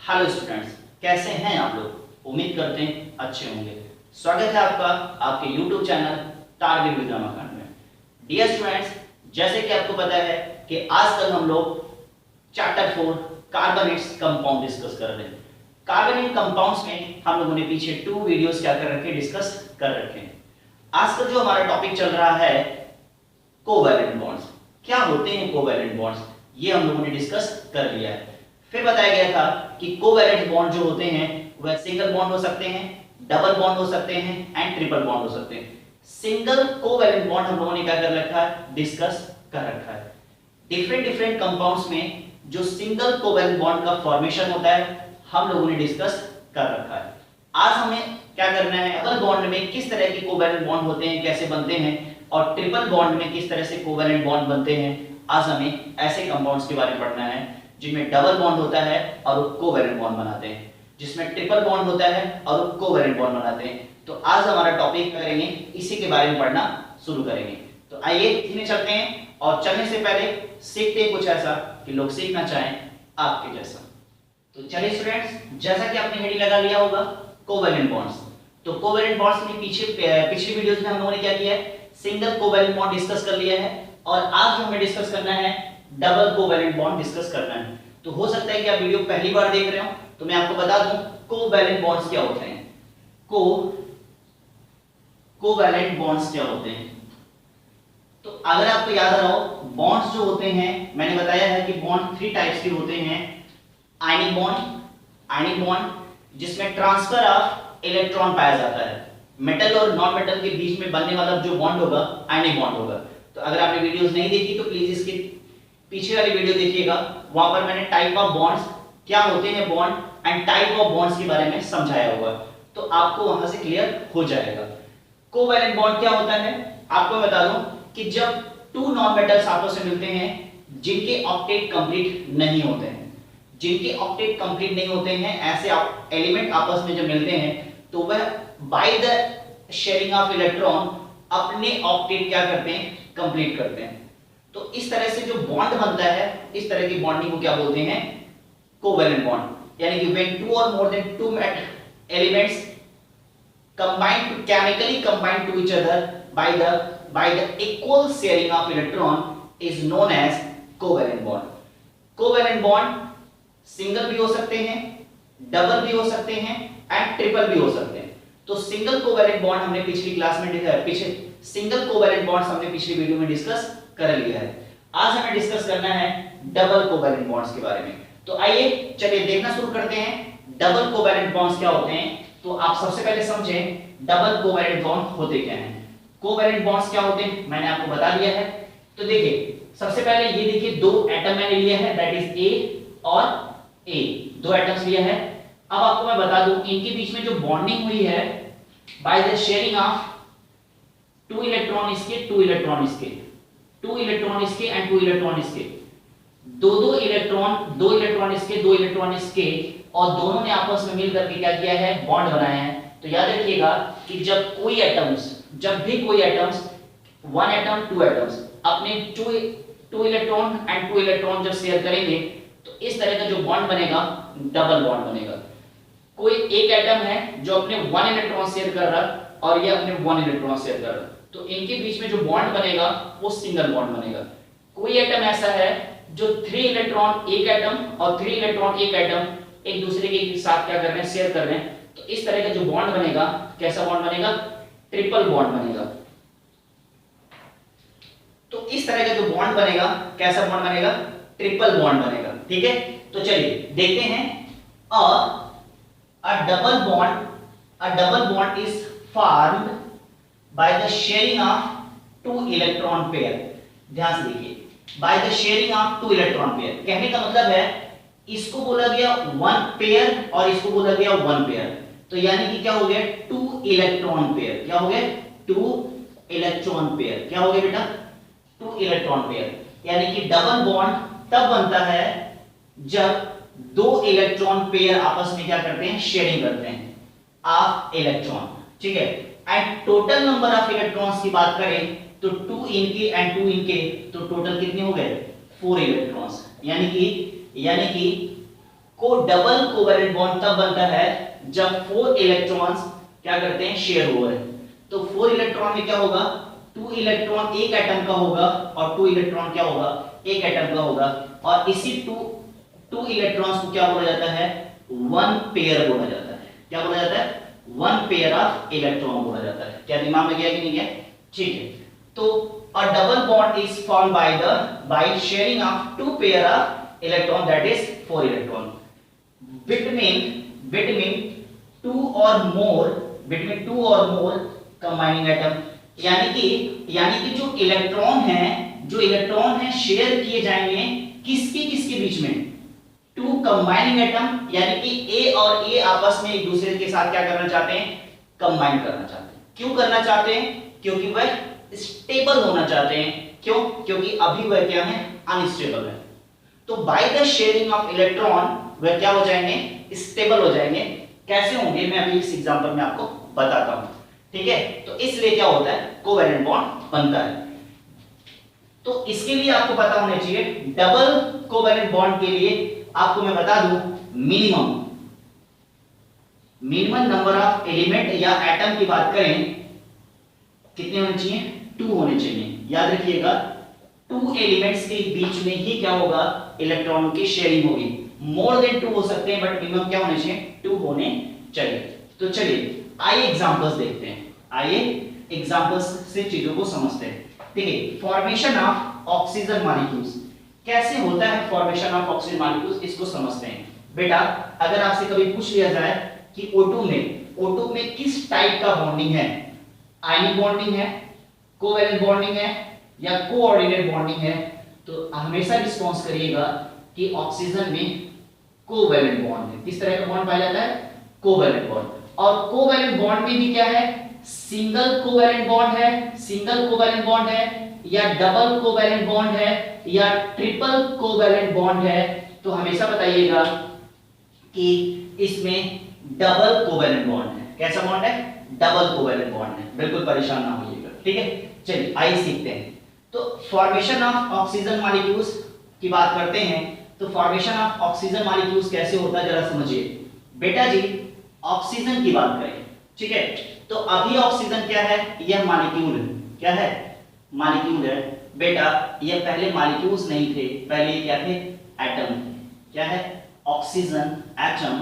Hello students, कैसे हैं आप लोग। उम्मीद करते हैं अच्छे होंगे। स्वागत है आपका आपके YouTube channel target with Ramakand में। डियर स्टूडेंट्स, जैसे कि आपको पता है कि आजकल हम लोग चैप्टर 4 कार्बोनेट्स कंपाउंड डिस्कस कर रहे हैं। कार्बोनेट कंपाउंड्स में हम लोगों ने पीछे 2 वीडियोस क्या कर रखे, डिस्कस कर रखे हैं। आजकल जो हमारा टॉपिक चल रहा है कोवैलेंट बॉन्ड्स। क्या होते हैं कोवैलेंट बॉन्ड्स, ये हम लोगों ने डिस्कस कर लिया है। फिर बताया गया था कि कोवैलेंट बॉन्ड जो होते हैं वह सिंगल बॉन्ड हो सकते हैं, डबल बॉन्ड हो सकते हैं एंड ट्रिपल बॉन्ड हो सकते हैं। सिंगल कोवैलेंट बॉन्ड हम लोगों ने क्या कर रखा है, डिस्कस कर रखा है। डिफरेंट कंपाउंड्स में जो सिंगल कोवैलेंट बॉन्ड का फॉर्मेशन होता है हम लोगों ने डिस्कस कर रखा है। आज हमें क्या करना है, डबल बॉन्ड में किस तरह के कोवैलेंट बॉन्ड होते हैं, कैसे बनते हैं, और ट्रिपल बॉन्ड में किस तरह से कोवैलेंट बॉन्ड बनते हैं। आज हमें ऐसे कंपाउंड्स के बारे में पढ़ना है जिनमें डबल बॉन्ड होता है और वो कोवैलेंट बॉन्ड बनाते हैं, जिसमें ट्रिपल बॉन्ड होता है और वो कोवैलेंट बॉन्ड बनाते हैं। तो आज हमारा टॉपिक करेंगे, इसी के बारे में पढ़ना शुरू करेंगे। तो आइए सीखने चलते हैं, और चलने से पहले सीखते कुछ ऐसा कि लोग सीखना चाहें आपके जैसा। तो चलिए स्टूडेंट्स, जैसा कि आपने हेडिंग लगा लिया होगा कोवैलेंट बॉन्ड्स। तो कोवैलेंट बॉन्ड्स में पिछली वीडियोस में हम लोगों ने क्या किया है, सिंगल कोवैलेंट बॉन्ड डिस्कस कर लिया है, और आज हमें डिस्कस करना है डबल कोवैलेंट बॉन्ड डिस्कस करना है। तो हो सकता है कि आप वीडियो पहली बार देख रहे हो, तो मैं आपको बता दूं कोवैलेंट बॉन्ड्स क्या होते हैं। कोवैलेंट बॉन्ड्स क्या होते हैं, तो अगर आपको याद रहा हो, बॉन्ड्स जो होते हैं मैंने बताया है कि बॉन्ड 3 टाइप्स के होते हैं। आयनिक बॉन्ड जिसमें ट्रांसफर ऑफ इलेक्ट्रॉन पाया जाता है। मेटल और नॉन मेटल के बीच में बनने वाला जो बॉन्ड होगा आयनिक बॉन्ड होगा। तो अगर आपने वीडियोस नहीं देखी तो प्लीज इसके पीछे वाली वीडियो देखिएगा, वहां पर मैंने टाइप ऑफ बॉन्ड्स क्या होते हैं, bond and type of bonds के बारे में समझाया होगा, तो आपको वहां से क्लियर हो जाएगा। कोवैलेंट बॉन्ड क्या होता है, आपको बता दूं कि जब 2 नॉन मेटल्स आपस में मिलते हैं जिनके ऑक्टेट कंप्लीट नहीं होते हैं, ऐसे एलिमेंट आपस में जब मिलते हैं तो वह by the sharing of electron अपने ऑक्टेट क्या करते हैं, कंप्लीट करते हैं। तो इस तरह से जो बॉन्ड बनता है, इस तरह की बॉन्डिंग को क्या बोलते हैं, कोवैलेंट बॉन्ड। यानी कि when 2 or more than 2 elements chemically combine to each other by the equal sharing of electron is known as covalent bond. Covalent bond single भी हो सकते हैं, डबल भी हो सकते हैं एंड ट्रिपल भी हो सकते हैं। तो सिंगल कोवैलेंट बॉन्ड हमने पिछली क्लास में सिंगल कोवैलेंट बॉन्ड्स हमने पिछली वीडियो में डिस्कस कर लिया है। आज हमें डिस्कस करना है डबल कोवैलेंट बॉन्ड्स के बारे में। तो आइए चलिए देखना शुरू करते हैं डबल कोवैलेंट बॉन्ड्स क्या होते हैं। तो आप सबसे पहले समझें डबल कोवैलेंट बॉन्ड होते क्या हैं। कोवैलेंट बॉन्ड्स क्या होते हैं मैंने आपको बता दिया है। तो देखिए सबसे पहले ये देखिए 2 एटम मैंने लिया है, दैट इज ए और ए, 2 एटम्स लिया है। अब आपको मैं बता दूं इनके बीच में जो बॉन्डिंग हुई है by the sharing of 2 electron इसके, 2 इलेक्ट्रॉन इसके, 2 इलेक्ट्रॉन इसके एंड 2 इलेक्ट्रॉन इसके, 2 इलेक्ट्रॉन, 2 इलेक्ट्रॉन इसके, 2 इलेक्ट्रॉन इसके, और दोनों ने आपस में मिलकर के क्या किया है, बॉन्ड बनाया है। तो याद रखिएगा कि जब भी कोई एटम्स 1 एटम 2 एटम्स अपने 2 इलेक्ट्रॉन एंड 2 इलेक्ट्रॉन जब शेयर करेंगे तो इस तरह का जो बॉन्ड बनेगा डबल बॉन्ड बनेगा। कोई एक एटम है जो अपने 1 इलेक्ट्रॉन शेयर कर रहा और ये अपने 1 इलेक्ट्रॉन शेयर कर रहा, तो इनके बीच में जो बॉन्ड बनेगा वो सिंगल बॉन्ड बनेगा। कोई एटम ऐसा है जो 3 इलेक्ट्रॉन एक एटम और 3 इलेक्ट्रॉन एक एटम एक दूसरे के साथ क्या कर रहे हैं, शेयर कर रहे हैं, तो इस तरह का जो बॉन्ड बनेगा कैसा बॉन्ड बनेगा, ट्रिपल बॉन्ड बनेगा। तो इस तरह का जो बॉन्ड बनेगा कैसा बॉन्ड बनेगा, ट्रिपल बॉन्ड बनेगा। ठीक है, तो चलिए देखते हैं। a double bond is formed by the sharing of 2 electron pair। ध्यान से देखिए, by the sharing of 2 electron pair कहने का मतलब है इसको बोला गया 1 पेयर और इसको बोला गया 1 पेयर, तो यानी कि क्या हो गया 2 इलेक्ट्रॉन पेयर। क्या हो गया 2 इलेक्ट्रॉन पेयर, क्या हो गया बेटा 2 इलेक्ट्रॉन पेयर। यानी कि डबल बॉन्ड तब बनता है जब 2 इलेक्ट्रॉन पेयर आपस में क्या करते हैं, शेयरिंग करते हैं ऑफ इलेक्ट्रॉन। ठीक है, and total number of electrons की बात करें तो 2 इनके एंड 2 इनके, तो टोटल कितने हो गए 4 इलेक्ट्रॉन्स। यानी कि को डबल कोवेलेंट बॉन्ड तब बनता है जब 4 इलेक्ट्रॉन्स क्या करते हैं, शेयर हो रहे हैं। तो 4 इलेक्ट्रॉन में क्या होगा, 2 इलेक्ट्रॉन एक एटम का होगा और 2 इलेक्ट्रॉन क्या होगा, एक एटम का होगा। और इसी 2 इलेक्ट्रॉन्स को क्या बोला जाता है, 1 पेयर बोला जाता है। क्या बोला जाता है, 1 पेयर ऑफ इलेक्ट्रॉन बोला जाता है। क्या दिमाग में गया कि नहीं गया? ठीक है। तो a double bond is formed by sharing of 2 pair of electron, that is 4 electron between two or more combining atom। यानी कि जो इलेक्ट्रॉन है शेयर किए जाएंगे किसके बीच में, 2 कंबाइनिंग एटम, यानी कि A और A आपस में एक दूसरे के साथ क्या करना चाहते हैं, कंबाइन करना चाहते हैं। क्यों करना चाहते हैं, क्योंकि वह स्टेबल होना चाहते हैं। क्यों? क्योंकि अभी वह क्या है, अनस्टेबल है। तो by the sharing of electron वह क्या हो जाएंगे, स्टेबल हो जाएंगे। कैसे होंगे मैं अभी इस एग्जांपल में आपको बताता हूं, ठीक है। तो इसलिए क्या होता है, कोवेलेंट बॉन्ड बनता है। तो इसके लिए आपको पता होना चाहिए, डबल कोवेलेंट बॉन्ड के लिए आपको मैं बता दूं, मिनिमम नंबर ऑफ एलिमेंट या एटम की बात करें, कितने होने चाहिए, 2 होने चाहिए। याद रखिएगा 2 एलिमेंट्स के बीच में ही क्या होगा, इलेक्ट्रॉनों की शेयरिंग होगी। मोर देन 2 हो सकते हैं बट मिनिमम क्या होने चाहिए, 2 होने चाहिए। तो चलिए आइए एग्जांपल्स देखते हैं, आइए एग्जांपल्स से चीजों को समझते हैं। ठीक है, फॉर्मेशन ऑफ ऑक्सीजन मॉलिक्यूल्स कैसे होता है, फॉर्मेशन ऑफ ऑक्सीजन मॉलिक्यूल्स इसको समझते हैं। बेटा अगर आपसे कभी पूछ लिया जाए कि O2 में किस टाइप का बॉन्डिंग है, आयनिक बॉन्डिंग है, कोवेलेंट बॉन्डिंग है या कोऑर्डिनेट बॉन्डिंग है, तो हमेशा रिस्पॉन्स करिएगा कि ऑक्सीजन में कोवेलेंट बॉन्ड है। किस तरह का बॉन्ड पाया जाता है, कोवेलेंट बॉन्ड। और कोवेलेंट बॉन्ड में भी क्या है, सिंगल कोवेलेंट बॉन्ड है या डबल कोवेलेंट बॉन्ड है या ट्रिपल कोवेलेंट बॉन्ड है। तो हमेशा बताइएगा कि इसमें डबल कोवेलेंट बॉन्ड है। कैसा बॉन्ड है, डबल कोवेलेंट बॉन्ड है। बिल्कुल परेशान ना होइएगा, ठीक है। चलिए आइए सीखते हैं। तो फॉर्मेशन ऑफ ऑक्सीजन मॉलिक्यूल्स की बात करते हैं। तो फॉर्मेशन ऑफ ऑक्सीजन मॉलिक्यूल्स कैसे होता है जरा समझिए। बेटा जी ऑक्सीजन की बात करें, ठीक है, तो अभी ऑक्सीजन क्या है, यह मॉलिक्यूल है। क्या है, मॉलिक्यूल है। बेटा ये पहले मॉलिक्यूल्स नहीं थे, पहले क्या थे, एटम थे। क्या है, oxygen atom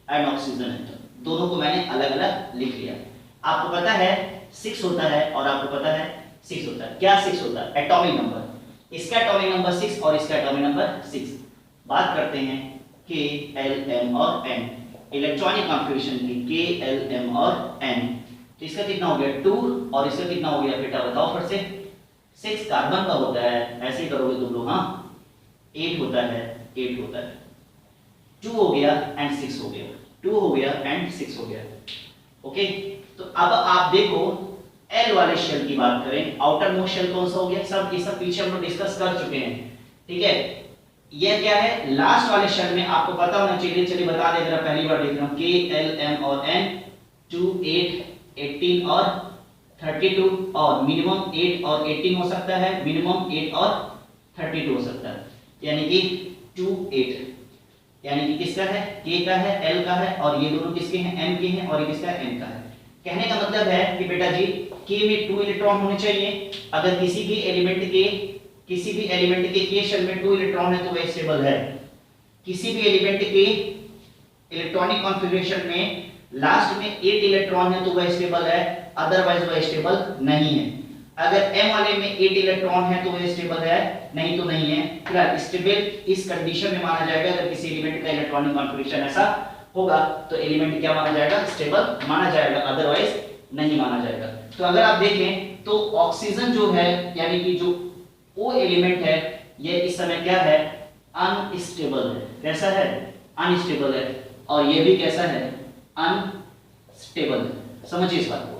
and oxygen atom, दोनों को मैंने अलग अलग लिख लिया। आपको पता है 6 होता है और आपको पता है 6 होता है। क्या 6 होता है, एटॉमिक नंबर। इसका एटॉमिक नंबर 6 और इसका एटॉमिक नंबर 6। बात करते हैं K, L, M और N, इलेक्ट्रॉनिक कॉन्फ़िगरेशन की K, L, M और N। तो इसका कितना हो गया 2 और इसका कितना हो गया बेटा बताओ फट से। 6 कार्बन का होता है, ऐसे ही करोगे तुम लोग, हाँ 8 होता है, 8 होता है। 2 हो गया एंड 6 हो गया, 2 हो गया एंड 6 हो गया। ओके, तो अब आप देखो L वाले शेल की बात करें, आउटर मोस्ट शेल कौन सा हो गया, सब ये सब पीछे हम लोग डिस्कस कर चुके हैं, ठीक है। ये क्या है, लास्ट वाले शेल में आपको पता होना चाहिए। चलिए बता दे, जरा पहली बार देख रहा हूं, K, L, M और N, 2, 8, 18 और 32 और मिनिमम 8 और 18 हो सकता है, मिनिमम 8 और 32 हो सकता है, यानी कि 2, 8, यानी कि किसका है, K का है, L का है और ये दोनों किसके हैं, M के हैं और ये किसका है, N का है। कहने का मतलब है कि बेटा जी K में 2 इलेक्ट्रॉन होने चाहिए। अगर किसी भी एलिमेंट के K शेल में 2 इलेक्ट्रॉन है तो वह स्टेबल है। किसी भी एलिमेंट के इलेक्ट्रॉनिक कॉन्फ़िगरेशन में लास्ट में 8 इलेक्ट्रॉन है तो वह स्टेबल है, अदरवाइज वह स्टेबल नहीं है। अगर M वाले में 8 इलेक्ट्रॉन है तो वह स्टेबल है, नहीं तो नहीं है। फिलहाल स्टेबल इस कंडीशन में माना जाएगा अगर किसी एलिमेंट का इलेक्ट्रॉनिक कॉन्फ़िगरेशन ऐसा होगा तो एलिमेंट क्या माना जाएगा, स्टेबल माना जाएगा, अदरवाइज नहीं माना जाएगा। तो अगर आप देखें तो ऑक्सीजन जो है यानी कि जो O एलिमेंट है ये इस समय क्या है, अनस्टेबल है। कैसा है, अनस्टेबल है। और ये भी कैसा है, अनस्टेबल है। समझिए इस बात को,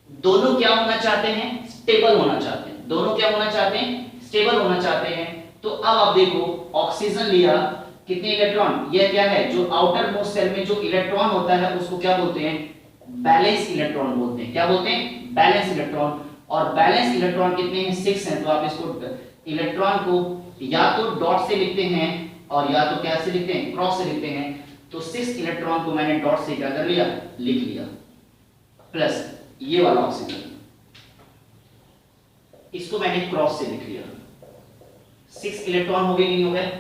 दोनों क्या होना चाहते हैं, स्टेबल होना चाहते हैं। दोनों क्या होना चाहते हैं, स्टेबल होना चाहते हैं। तो अब आप देखो ऑक्सीजन लिया, कितने इलेक्ट्रॉन, ये क्या है, जो आउटर मोस्ट शेल में जो इलेक्ट्रॉन होता है उसको क्या बोलते हैं, बैलेंस इलेक्ट्रॉन बोलते हैं। क्या बोलते हैं, बैलेंस इलेक्ट्रॉन। और बैलेंस इलेक्ट्रॉन कितने हैं, 6 हैं। तो आप इसको इलेक्ट्रॉन को या तो डॉट से लिखते हैं और या तो कैसे लिखते हैं, क्रॉस से लिखते हैं। तो 6 इलेक्ट्रॉन को मैंने डॉट से क्या कर लिया, लिख लिया, प्लस ये वाला ऑक्सीजन, इसको मैंने क्रॉस से लिख लिया। 6 इलेक्ट्रॉन हो गए कि नहीं हो गए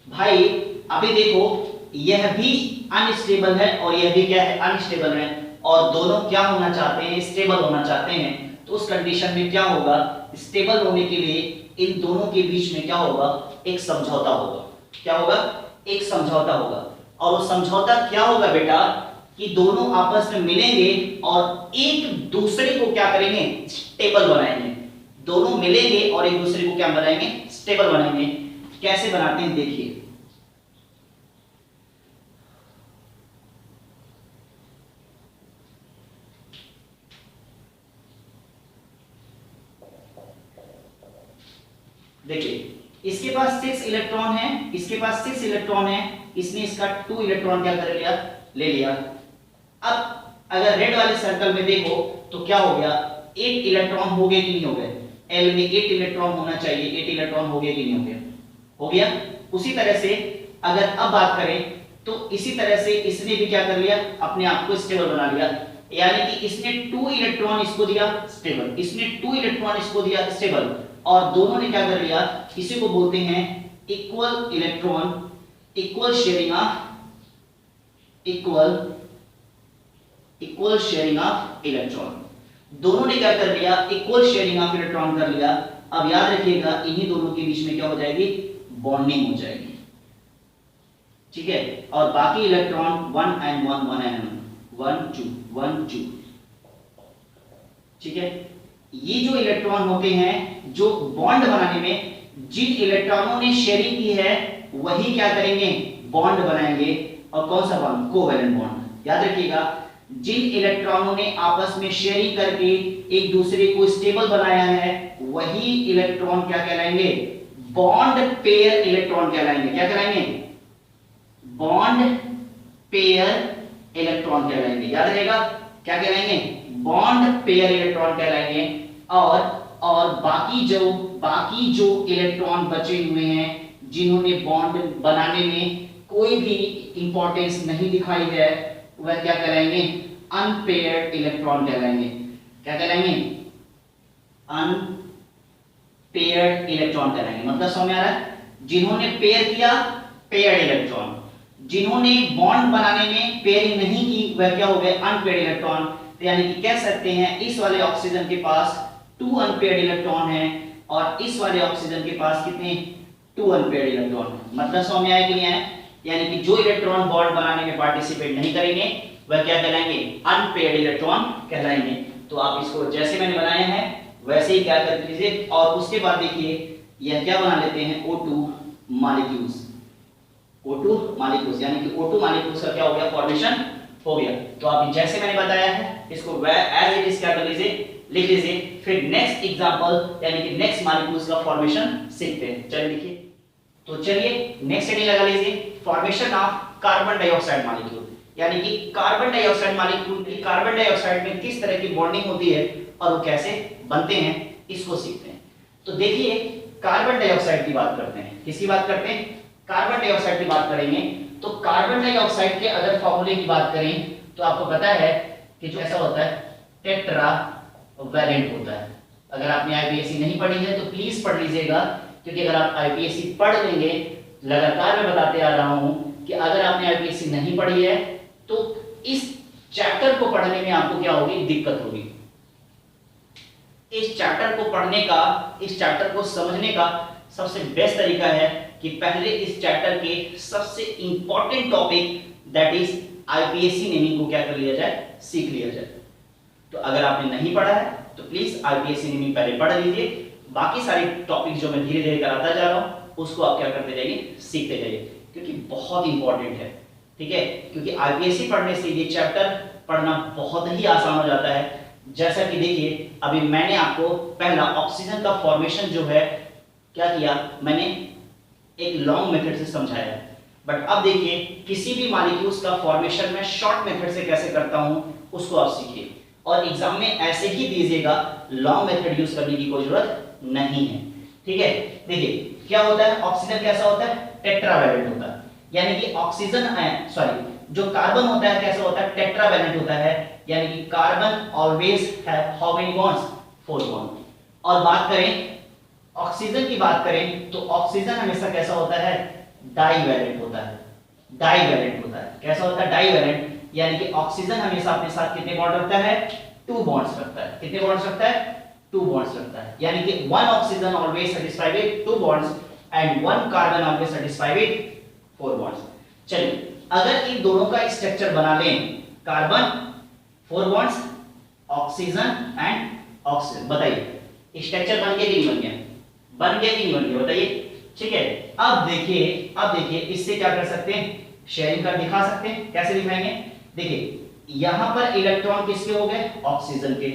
भाई? अभी देखो यह भी अनस्टेबल है और यह भी क्या है, अनस्टेबल है, और दोनों क्या होना चाहते हैं, स्टेबल होना चाहते हैं। तो उस कंडीशन में क्या होगा, स्टेबल होने के लिए इन दोनों के बीच में क्या होगा, एक समझौता होगा। क्या होगा, एक समझौता होगा। और वो समझौता क्या होगा बेटा, कि दोनों आपस में मिलेंगे और एक दूसरे को क्या करेंगे, स्टेबल बनाएंगे। दोनों मिलेंगे और एक दूसरे को क्या बनाएंगे, स्टेबल बनाएंगे। कैसे बनाते हैं देखिए, देखिए इसके पास 6 इलेक्ट्रॉन है, इसके पास 6 इलेक्ट्रॉन है, इसने इसका 2 इलेक्ट्रॉन क्या कर लिया, ले लिया। अब अगर रेड वाले सर्कल में देखो तो क्या हो गया, 8 इलेक्ट्रॉन हो गए कि नहीं हो गए, एल में 8 इलेक्ट्रॉन होना चाहिए, 8 इलेक्ट्रॉन हो गए कि नहीं हो गया, हो गया। उसी तरह से अगर अब बात करें तो इसी तरह से इसने भी क्या कर लिया, अपने आप को स्टेबल बना लिया। यानी कि इसने 2 इलेक्ट्रॉन इसको दिया स्टेबल, इसने 2 इलेक्ट्रॉन इसको दिया स्टेबल, और दोनों ने क्या कर लिया, इसी को बोलते हैं equal electron, equal sharing of equal sharing of electron. दोनों ने क्या कर लिया, इक्वल शेयरिंग ऑफ इलेक्ट्रॉन कर लिया। अब याद रखिएगा इन्हीं दोनों के बीच में क्या हो जाएगी, बॉन्डिंग हो जाएगी, ठीक है। और बाकी इलेक्ट्रॉन 1 and 1 1 and 1 2 1 2, ठीक है। ये जो इलेक्ट्रॉन होते हैं, जो बॉन्ड बनाने में जिन इलेक्ट्रॉनों ने शेयरिंग की है वही क्या करेंगे, बॉन्ड बनाएंगे। और कौन सा बॉन्ड, कोवैलेंट बॉन्ड। याद रखिएगा जिन इलेक्ट्रॉनों ने आपस में शेयरिंग करके एक दूसरे को स्टेबल बनाया है वही इलेक्ट्रॉन क्या कहलाएंगे, बॉन्ड पेयर इलेक्ट्रॉन कहलाएंगे। क्या कहलाएंगे, बॉन्ड पेयर इलेक्ट्रॉन कहलाएंगे। याद रहेगा क्या कहलाएंगे, बॉन्ड पेयर इलेक्ट्रॉन कहलाएंगे। और बाकी जो इलेक्ट्रॉन बचे हुए हैं जिन्होंने बॉन्ड बनाने में कोई भी इंपॉर्टेंस नहीं दिखाई है वह क्या कहलाएंगे, अनपेयर्ड इलेक्ट्रॉन कहलाएंगे। क्या कहलाएंगे, अनपेयर्ड इलेक्ट्रॉन कहलाएंगे। मतलब समझ में आ रहा है, जिन्होंने पेयर किया पेयर्ड इलेक्ट्रॉन, जिन्होंने बॉन्ड बनाने में पेयरिंग नहीं की वह क्या हो गए, अनपेयर्ड इलेक्ट्रॉन। तो यानी कि कह सकते हैं इस वाले ऑक्सीजन के पास 2 अनपेयर्ड इलेक्ट्रॉन है और इस वाले ऑक्सीजन के पास कितने, 2 अनपेयर्ड इलेक्ट्रॉन। मतलब समझ में आया कि नहीं आया? यानी कि जो इलेक्ट्रॉन बॉन्ड बनाने में पार्टिसिपेट नहीं करेंगे वह क्या कहलाएंगे, अनपेयर्ड इलेक्ट्रॉन कहलाएंगे। तो आप इसको जैसे मैंने बनाया है वैसे ही क्या कर लीजिए। और उसके बाद देखिए यह क्या बना लेते हैं, O2 मॉलिक्यूल्स, O2 मॉलिक्यूल्स, यानी कि O2 मॉलिक्यूल्स का क्या हो गया, फॉर्मेशन हो गया। तो आप जैसे मैंने बताया है इसको एज इट इज क्या कर लीजिए, लिख लीजिए। फिर नेक्स्ट एग्जांपल यानी कि नेक्स्ट मॉलिक्यूल्स का फॉर्मेशन सीखते हैं। चलिए लिखिए, तो चलिए नेक्स्ट हेडिंग लगा लीजिए, formation of carbon dioxide molecule. यानी कि carbon dioxide molecule, carbon dioxide में किस तरह की बॉन्डिंग होती है और वो कैसे बनते हैं इसको सीखते हैं। तो देखिए कार्बन डाइऑक्साइड की बात करते हैं, किसकी बात करते हैं, कार्बन डाइऑक्साइड की बात करेंगे। तो कार्बन डाइऑक्साइड के अगर फॉर्मूले की बात करें तो आपको पता है कि जो ऐसा होता है टेट्रा वैलेंट होता है। अगर आपने आईपीएससी नहीं पढ़ी है तो प्लीज पढ़ लीजिएगा, क्योंकि अगर आप आईपीएससी पढ़ लेंगे, लगातार मैं बताते आ रहा हूं कि अगर आपने आईपीएससी नहीं पढ़ी है तो इस चैप्टर को पढ़ने में आपको क्या होगी, दिक्कत होगी। इस चैप्टर को पढ़ने का, इस चैप्टर को समझने का सबसे बेस्ट तरीका है कि पहले इस चैप्टर के सबसे important topic that is IPSC naming को क्या कर लिया जाए, सीख लिया जाए। तो अगर आपने नहीं पढ़ा है तो प्लीज आईपीएससी नेमिंग पहले पढ़ लीजिए, बाकी सारे टॉपिक जो मैं धीरे धीरे कराता जा रहा हूं उसको आप क्या करते जाइए, सीखते जाइए, क्योंकि बहुत इंपॉर्टेंट है, ठीक है। क्योंकि आईपीएससी पढ़ने से ये चैप्टर पढ़ना बहुत ही आसान हो जाता है। जैसा कि देखिए अभी मैंने आपको पहला ऑक्सीजन का फॉर्मेशन जो है क्या किया, मैंने एक लॉन्ग मेथड से समझाया है। बट अब देखिए किसी भी मॉलिक्यूल्स का फॉर्मेशन मैं शॉर्ट मेथड से कैसे करता हूं उसको आप सीखिए, और एग्जाम में ऐसे ही दीजिएगा, लॉन्ग मेथड यूज करने की कोई जरूरत नहीं है, ठीक है। देखिए क्या होता है, ऑक्सीजन कैसा होता है, टेट्रावैलेंट होता है। यानी कि ऑक्सीजन सॉरी जो कार्बन होता है कैसा होता है, टेट्रावैलेंट होता है, यानी कि carbon always have how many bonds, 4 bond. और बात करें ऑक्सीजन की बात करें तो ऑक्सीजन हमेशा कैसा होता है, डाईवैलेंट होता है, डाईवैलेंट होता है। कैसा होता है, डाईवैलेंट, यानी कि ऑक्सीजन हमेशा अपने साथ कितने बॉन्ड रखता है, 2 बॉन्ड्स रखता है। कितने बॉन्ड्स रखता है, 2 बॉन्ड्स रखता है, यानी कि one oxygen always satisfied with 2 bonds and one carbon always satisfied with 4 bonds. चलिए अगर इन दोनों का स्ट्रक्चर बना लें, carbon 4 bonds, oxygen and oxygen, बताइए स्ट्रक्चर बन गया कि नहीं बन गया, बन गया कि नहीं बन गया, बताइए। ठीक है, अब देखिए इससे क्या कर सकते हैं, शेयरिंग कर दिखा सकते हैं। कैसे दिखाएंगे, देखिए यहां पर इलेक्ट्रॉन किसके हो गए, ऑक्सीजन के,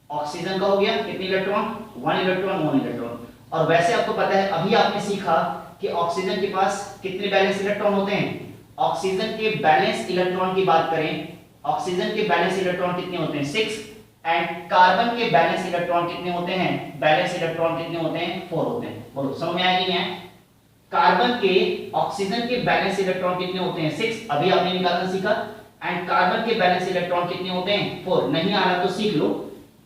ऑक्सीजन का हो गया कितने इलेक्ट्रॉन, 1 इलेक्ट्रॉन 1 इलेक्ट्रॉन। और वैसे आपको पता है, अभी आपने सीखा कि ऑक्सीजन के पास कितने बैलेंस इलेक्ट्रॉन होते हैं। ऑक्सीजन के बैलेंस इलेक्ट्रॉन की बात करें, ऑक्सीजन के बैलेंस इलेक्ट्रॉन कितने होते हैं, 6, एंड कार्बन के बैलेंस इलेक्ट्रॉन कितने होते हैं, बैलेंस इलेक्ट्रॉन कितने होते हैं, 4 होते हैं। बोलो समझ में आया कि नहीं आया। कार्बन के ऑक्सीजन के बैलेंस इलेक्ट्रॉन कितने होते हैं, 6, अभी आपने निकालना सीखा, एंड कार्बन के बैलेंस इलेक्ट्रॉन कितने होते हैं, 4। नहीं आ रहा तो सीख लो।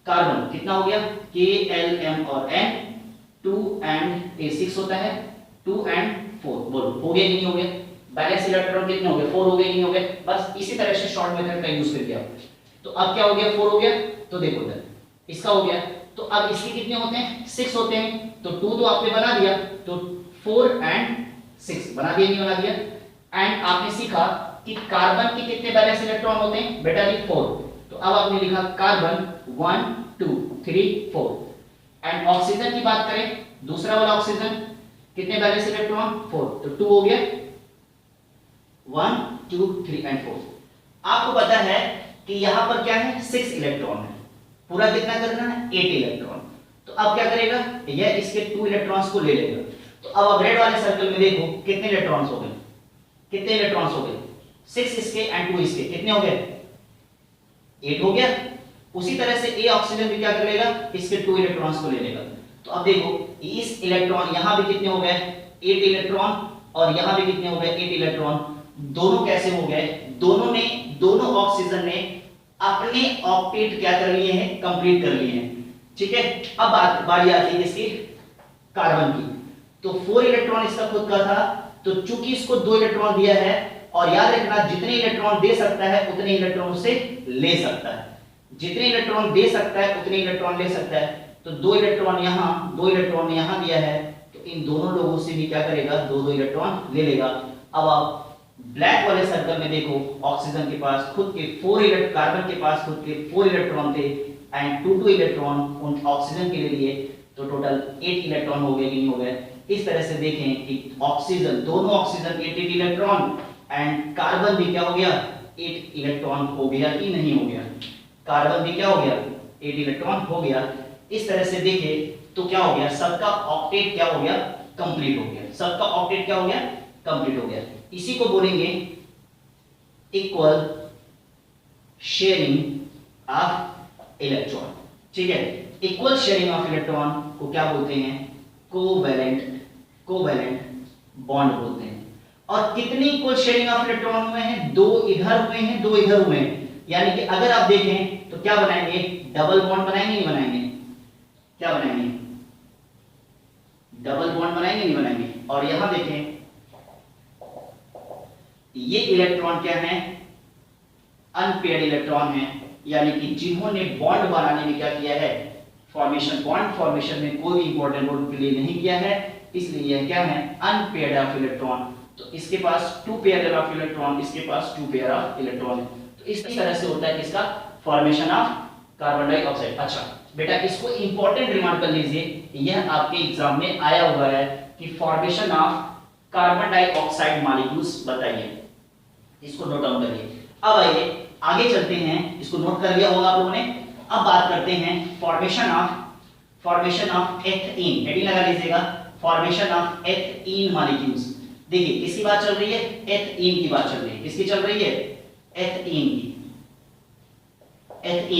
कार्बन कितना हो गया, K L M और N, 2 एंड A 6 होता है, 2 एंड 4। बोलो हो गया कि नहीं हो गया, बैलेंस इलेक्ट्रॉन कितने हो गए, 4 हो गए कि नहीं हो गए। बस इसी तरह से शॉर्ट मेथड का यूज करके आप, तो अब क्या हो गया, 4 हो गया, तो देखो इधर इसका हो गया, तो अब इसके कितने होते हैं, 6 होते हैं, तो 2 तो आपने बना दिया, तो 4 एंड 6 बना दिया, नहीं बना दिया। एंड आपने सीखा कि कार्बन के कितने बैलेंस इलेक्ट्रॉन होते हैं, बेटा जी 4, तो अब आपने लिखा कार्बन 1 2 3 4। एंड ऑक्सीजन की बात करें, दूसरा वाला ऑक्सीजन कितने बैलेंस इलेक्ट्रॉन, 4, तो 2 हो गया, 1 2 3 एंड 4। आपको पता है कि यहां पर क्या है, 6 इलेक्ट्रॉन है, पूरा कितना करना है, 8 इलेक्ट्रॉन। तो अब क्या करेगा, यह इसके 2 इलेक्ट्रॉन्स को ले लेगा। तो अब रेड वाले सर्कल में देखो कितने इलेक्ट्रॉन्स हो गए, कितने इलेक्ट्रॉन्स हो गए, 6 इसके एंड 2 इसके, कितने हो गए, 8 हो गया। उसी तरह से ए ऑक्सीजन भी क्या कर लेगा, इसके 2 इलेक्ट्रॉन्स को ले लेगा। तो अब देखो इस इलेक्ट्रॉन यहां भी कितने हो गए, 8 इलेक्ट्रॉन, और यहां भी कितने हो गए, 8 इलेक्ट्रॉन। दोनों कैसे हो गए, दोनों ऑक्सीजन ने अपने ऑक्टेट क्या कर लिए हैं, कंप्लीट कर लिए हैं। ठीक है, अब बारी आती है इसकी कार्बन की। तो 4 इलेक्ट्रॉन इसका खुद का था, तो चूंकि इसको 2 इलेक्ट्रॉन दिया है, और याद रखना जितने इलेक्ट्रॉन दे सकता है उतने इलेक्ट्रॉन उसे ले सकता है, जितने इलेक्ट्रॉन दे सकता है उतने इलेक्ट्रॉन ले सकता है। तो 2 इलेक्ट्रॉन यहां, 2 इलेक्ट्रॉन यहां दिया है, तो इन दोनों लोगों से भी क्या करेगा, 2 इलेक्ट्रॉन ले लेगा। अब आप ब्लैक वाले सर्कल में देखो, ऑक्सीजन के पास खुद के 4 इलेक्ट्रॉन, कार्बन के पास खुद के 4 इलेक्ट्रॉन थे, एंड 2 इलेक्ट्रॉन उन ऑक्सीजन के लिए दिए, तो टोटल 8 इलेक्ट्रॉन हो गए कि नहीं हो गए। इस तरह से देखें कि ऑक्सीजन, दोनों ऑक्सीजन 8 इलेक्ट्रॉन, एंड कार्बन भी क्या हो गया, 8 इलेक्ट्रॉन हो गया कि नहीं हो गया, कार्बन भी क्या हो गया, 8 इलेक्ट्रॉन हो गया। इस तरह से देखें तो क्या हो गया, सबका ऑक्टेट क्या हो गया, कंप्लीट हो गया, सबका ऑक्टेट क्या हो गया, कंप्लीट हो गया। इसी को बोलेंगे इक्वल शेयरिंग ऑफ इलेक्ट्रॉन। ठीक है, इक्वल शेयरिंग ऑफ इलेक्ट्रॉन को क्या बोलते हैं, कोवैलेंट बॉन्ड बोलते हैं। और कितनी इक्वल शेयरिंग ऑफ इलेक्ट्रॉन हुए हैं, 2 इधर हुए हैं, 2 इधर हुए हैं, यानी कि अगर आप देखें तो क्या बनाएंगे, डबल बॉन्ड बनाएंगे, नहीं बनाएंगे, क्या बनाएंगे, डबल बॉन्ड बनाएंगे, नहीं बनाएंगे। और यहां देखें ये इलेक्ट्रॉन क्या है, अनपेयर्ड इलेक्ट्रॉन है, यानी कि जिन्होंने बॉन्ड बनाने में क्या किया है, फॉर्मेशन, बॉन्ड फॉर्मेशन में कोई इंपॉर्टेंट रोल प्ले नहीं किया है, इसलिए यह क्या है, अनपेयर्ड ऑफ इलेक्ट्रॉन। तो इसके पास 2 पेयर ऑफ इलेक्ट्रॉन, इसके पास 2 पेयर ऑफ इलेक्ट्रॉन है। तो इस तरह से होता है किसका, फॉर्मेशन ऑफ कार्बन डाइऑक्साइड। अच्छा बेटा इसको इंपॉर्टेंट रिमार्क कर लीजिए, यह आपके एग्जाम में आया हुआ है कि formation of carbon dioxide molecules बताइए, इसको नोट डाउन करिए। अब आइए आगे चलते हैं, इसको नोट कर लिया होगा आप लोगों ने। अब बात करते हैं फॉर्मेशन ऑफ एथीन, हेडिंग लगा लीजिएगा, फॉर्मेशन ऑफ एथीन मॉलिक्यूल्स। देखिए किसकी बात चल रही है, एथीन की बात चल रही है, किसकी चल रही है, एथीन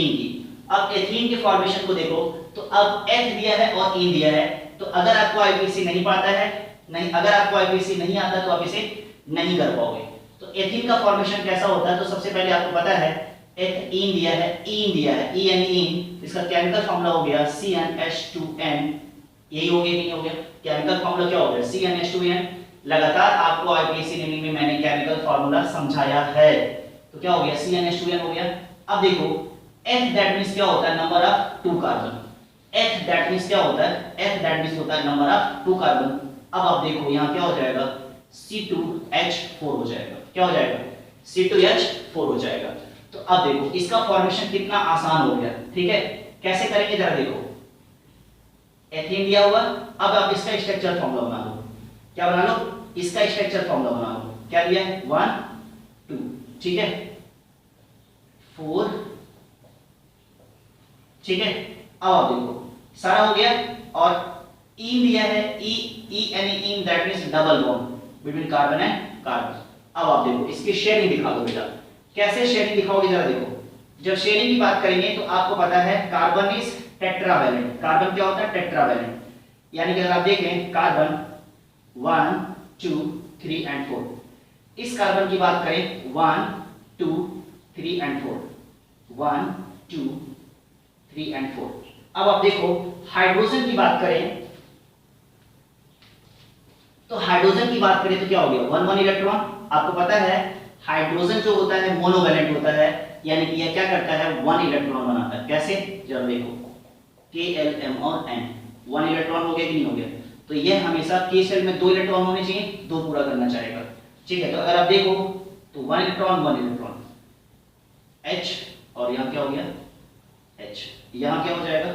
की। अब एथीन के फॉर्मेशन को देखो, तो अब एथ दिया है और इन दिया है, तो अगर आपको आईपीसी नहीं पाता है, नहीं अगर आपको आईपीसी नहीं आता तो आप इसे नहीं कर पाओगे। तो एथीन का फॉर्मेशन कैसा होता है, तो सबसे पहले आपको पता है एथीन दिया है, ईन दिया है, ई यानी ईन, इसका केमिकल फॉर्मूला हो गया CnH2n, यही हो गया कि नहीं हो गया? केमिकल फॉर्मूला क्या हो गया? CnH2n। लगातार आपको आईपीएससी नीट में मैंने केमिकल फॉर्मूला समझाया है, तो क्या हो गया? CnH2n हो गया। अब देखो F दैट मींस क्या होता है? Number of 2 carbon. F that means क्या होता है? F दैट मींस होता है नंबर ऑफ 2 कार्बन। अब आप देखो यहां क्या हो जाएगा? C2H4 हो जाएगा। क्या हो जाएगा? C2H4 हो जाएगा। तो अब देखो इसका फॉर्मेशन कितना आसान हो गया, ठीक है? कैसे करेंगे जरा देखो, एथेन दिया हुआ, अब आप इसका स्ट्रक्चर फॉर्मूला बना लो। क्या बना लो? इसका स्ट्रक्चर फॉर्मूला बना लो। क्या दिया है? 1 2, ठीक है, 4, ठीक है। अब आप देखो सारा हो गया, और ईन दिया है, ई यानी ene that means double bond between carbon and carbon. अब आप देखो इसकी शेयरिंग दिखा दो बेटा। कैसे शेयरिंग दिखाओगे जरा देखो। जब शेयरिंग की बात करेंगे तो आपको पता है कार्बन इज टेट्रावैलेंट। कार्बन क्या होता है? टेट्रावैलेंट। यानी कि अगर आप देखें कार्बन 1 2 3 एंड 4, इस कार्बन की बात करें 1 2 3 एंड 4, 1 2 3 एंड 4। अब आप देखो हाइड्रोजन की बात करें, तो हाइड्रोजन की बात करें तो क्या हो गया? 1 1 इलेक्ट्रॉन। आपको पता है हाइड्रोजन जो होता है मोनोवैलेंट होता है, यानी कि यह क्या करता है? 1 इलेक्ट्रॉन बनाता है। कैसे? जरा देखो KLM और N, 1 इलेक्ट्रॉन हो गया कि नहीं हो गया? तो यह हमेशा K शेल में 2 इलेक्ट्रॉन होने चाहिए, 2 पूरा करना चाहेगा, ठीक है। तो अगर आप देखो तो 1 इलेक्ट्रॉन 1 इलेक्ट्रॉन H, और यहां क्या हो गया? H। यहां क्या हो जाएगा?